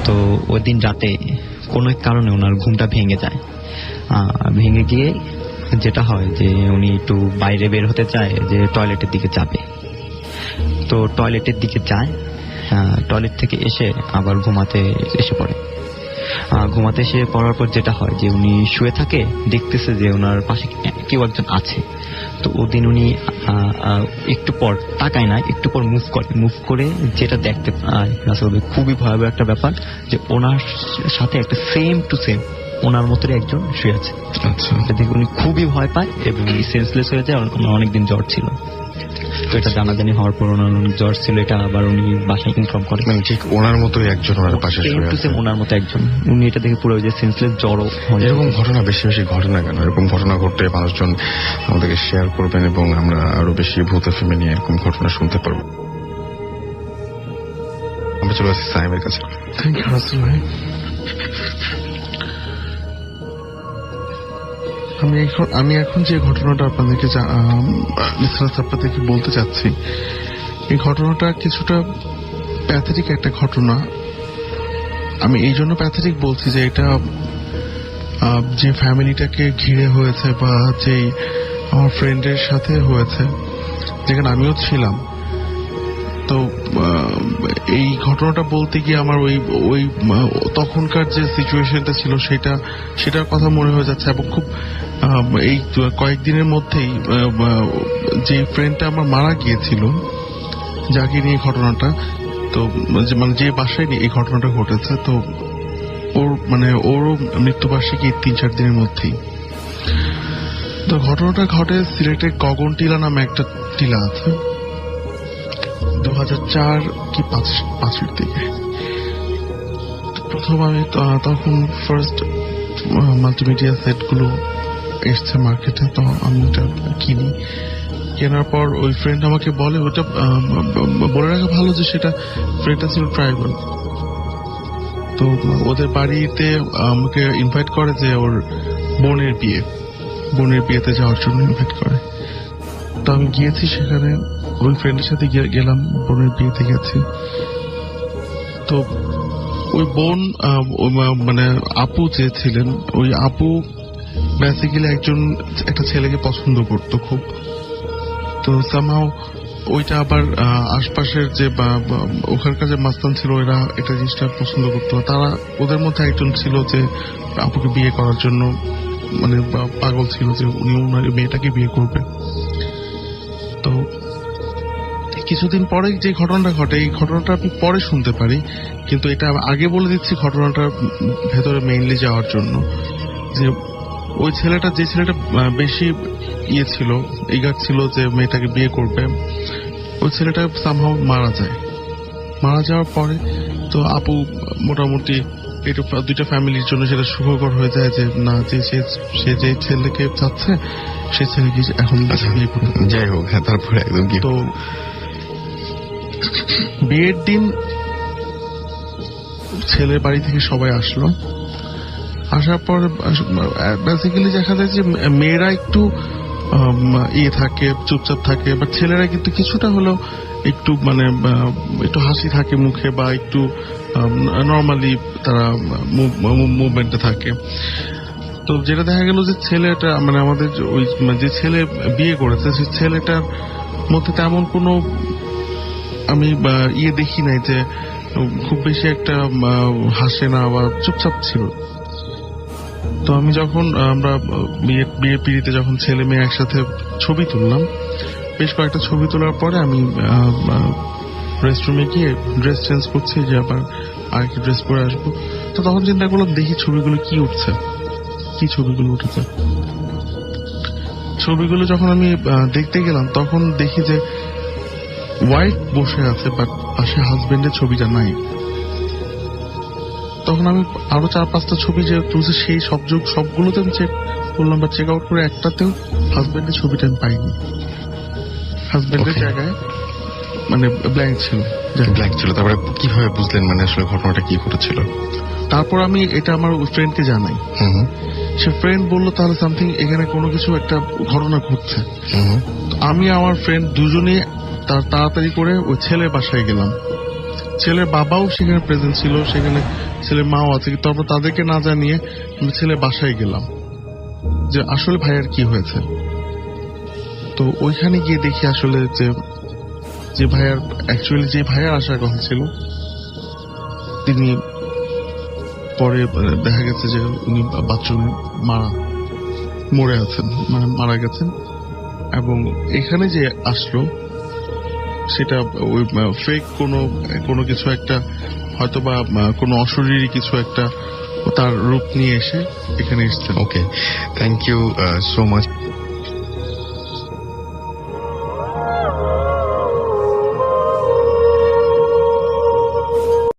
তো ওই দিন রাতে কোনো এক কারণে ওনার ঘুমটা ভেঙে যায়। ভেঙে গিয়ে যেটা হয় যে উনি একটু বাইরে বের হতে চায়, যে টয়লেটের দিকে যাবে। তো টয়লেটের দিকে যায়, টয়লেট থেকে এসে আবার ঘুমাতে এসে পড়ে। ঘুমাতে এসে পড়ার পর যেটা হয় যে উনি শুয়ে থাকে, দেখতেছে যে ওনার পাশে কেউ একজন আছে। তো ওদিন উনি একটু পর তাকায় না, একটু পর মুভ করে যেটা দেখতে আসলে খুবই ভয়াবহ একটা ব্যাপার যে ওনার সাথে একটা সেম টু সেম ওনার মতোই একজন শুয়ে আছে। আচ্ছা, দেখে উনি খুবই ভয় পায় এবং সেন্সলেস হয়ে যায়। ওনার অনেকদিন জ্বর ছিল। তো এটা জানাজানি হওয়ার পর ওনার অনেক জ্বর ছিল, এটা আবার উনি বাসায় ইনফর্ম করে। মানে ঠিক ওনার মতোই একজন ওনার পাশে শুয়ে আছে। ওনার মতো একজন, উনি এটা দেখে পুরো যে সেন্সলেস জ্বরও। এরকম ঘটনা বেশি বেশি ঘটে না কেন? এরকম ঘটনা ঘটলে মানুষজন আমাদেরকে শেয়ার করবেন এবং আমরা আরো বেশি ভূত এফএম নিয়ে এরকম ঘটনা শুনতে পারবো। আমরা চলে আসছি সাহেবের কাছে। থ্যাংক ইউ রাসেল ভাই। আমি এখন যে ঘটনাটা আপনাদেরকে বলতে চাচ্ছি, এই ঘটনাটা কিছুটা প্যাথেটিক একটা ঘটনা। আমি এই জন্য প্যাথেটিক বলছি যে এটা যে ফ্যামিলিটাকে ঘিরে হয়েছে বা যে আমার ফ্রেন্ডের সাথে হয়েছে, যেখানে আমিও ছিলাম। তো এই ঘটনাটা বলতে গিয়ে আমার ওই তখনকার যে সিচুয়েশনটা ছিল সেটার কথা মনে হয়ে যাচ্ছে। এবং খুব এই কয়েকদিনের মধ্যেই যে ফ্রেন্ডটা আমার মারা গিয়েছিল, যাকে নিয়ে ঘটনাটা, তো মানে যে বাসায় নিয়ে এই ঘটনাটা ঘটেছে, তো ওরও মৃত্যুবার্ষিকী 3-4 দিনের মধ্যেই। তো ঘটনাটা ঘটে সিলেটের গগনটিলা নামে একটা টিলা আছে, 2004 কি 5-এর দিকে। প্রথম আমি তখন ফার্স্ট মাল্টিমিডিয়া সেটগুলো এসছে মার্কেটে, তো আমি ওটা কিনি। কেনার পর ওই ফ্রেন্ড আমাকে বলে, ওটা বলে রাখা ভালো যে সেটা ফ্রেন্ডটা ছিল ট্রাইবাল। তো ওদের বাড়িতে আমাকে ইনভাইট করে যে ওর বোনের বিয়েতে যাওয়ার জন্য ইনভাইট করে। তো আমি গিয়েছি সেখানে, ওই ফ্রেন্ডের সাথে গেলাম, বোনের বিয়েতে গেছি। তো ওই বোন মানে আপু যে ছিলেন, ওই আপু বেসিক্যালি একটা ছেলেকে পছন্দ করতো খুব। তো সামহাও ওইটা আবার আশপাশের যে ওখানকার যে মাস্তান ছিল এরা এটা জিনিসটা পছন্দ করতো। তারা ওদের মধ্যে একজন ছিল যে আপুকে বিয়ে করার জন্য মানে পাগল ছিল যে উনি ওনার মেয়েটাকে বিয়ে করবে। তো কিছুদিন পরে যে ঘটনাটা ঘটে, এই ঘটনাটা আপনি পরে শুনতে পারি, কিন্তু এটা আগে বলে দিচ্ছি ঘটনাটা ভেতরে মেইনলি যাওয়ার জন্য। যে ওই যে ছেলেটা বেশি ছিল, ইগার ছিল যে মেয়েটাকে বিয়ে করবে, ওই ছেলেটা সামহাও মারা যায়। মারা যাওয়ার পরে তো আপু মোটামুটি দুইটা ফ্যামিলির জন্য সেটা সুখকর হয়ে যায় যে না, যে সে যে ছেলেকে চাচ্ছে সে ছেলেকে এখন বিয়ে করবে। যাই হোক, হ্যাঁ, তারপরে একদম কি তো বিয়ের দিন ছেলের বাড়ি থেকে সবাই আসলো। আসার পর বেসিক্যালি দেখা যায় যে মেয়েরা একটু ইয়ে থাকে, চুপচাপ থাকে, বা ছেলেরা কিন্তু কিছুটা হলেও একটু মানে একটু হাসি থাকে মুখে, বা একটু নর্মালি তারা মুভমেন্টে থাকে। তো যেটা দেখা গেল যে ছেলেটা মানে আমাদের ওই যে ছেলে বিয়ে করেছে সেই ছেলেটার মধ্যে তেমন কোনো আমি ইয়ে দেখি নাই যে খুব বেশি একটা হাসে না বা চুপচাপ ছিল। তো আমি যখন আমরা বিয়ে পিড়িতে যখন ছেলে মেয়ে একসাথে ছবি তুললাম, বেশ কয়েকটা ছবি তোলার পরে আমি রেস্টরুমে গিয়ে ড্রেস চেঞ্জ করছি যে আবার আরেকটা ড্রেস পরে আসবো। তো তখন চিন্তা করলাম দেখি ছবিগুলো কি উঠছে, কি ছবিগুলো উঠেছে। ছবিগুলো যখন আমি দেখতে গেলাম তখন দেখি যে ওয়াইফ বসে আছে, বাট পাশে হাজবেন্ডের ছবিটা নাই। তখন আমি আরো 4-5টা ছবি যে তুলছে সেই সবগুলোতে আমি চেক করলাম বা চেক আউট করে একটাতেও হাজবেন্ডের ছবিটা আমি পাইনি। হাজবেন্ডের জায়গায় মানে ব্ল্যাঙ্ক ছিল। তারপরে কিভাবে বুঝলেন মানে আসলে ঘটনাটা কি ঘটেছিল? তারপর আমি এটা আমার ফ্রেন্ডকে জানাই। সে ফ্রেন্ড বললো তাহলে সামথিং এখানে কোনো কিছু একটা ঘটনা ঘটছে। আমি আমার ফ্রেন্ড দুজনেই তার তাড়াতাড়ি করে ওই ছেলের বাসায় গেলাম। ছেলের বাবাও সেখানে প্রেজেন্ট ছিল, সেখানে ছেলের মাও আছে। তারপর তাদেরকে না জানিয়ে আমি ছেলের বাসায় গেলাম যে আসলে ভাইয়ার কি হয়েছে। তো ওইখানে গিয়ে দেখি আসলে যে ভাইয়ার অ্যাকচুয়ালি যে ভাইয়ার আসার কথা ছিল তিনি পরে দেখা গেছে যে উনি বাথরুমে মরে আছেন, মানে মারা গেছেন। এবং এখানে যে আসলো সেটা ওই ফেক কোনো কিছু একটা হয়তো বা কোনো অশরীরী কিছু একটা তার রূপ নিয়ে এসে এখানে এসছেন। ওকে, থ্যাংক ইউ সো মাচ।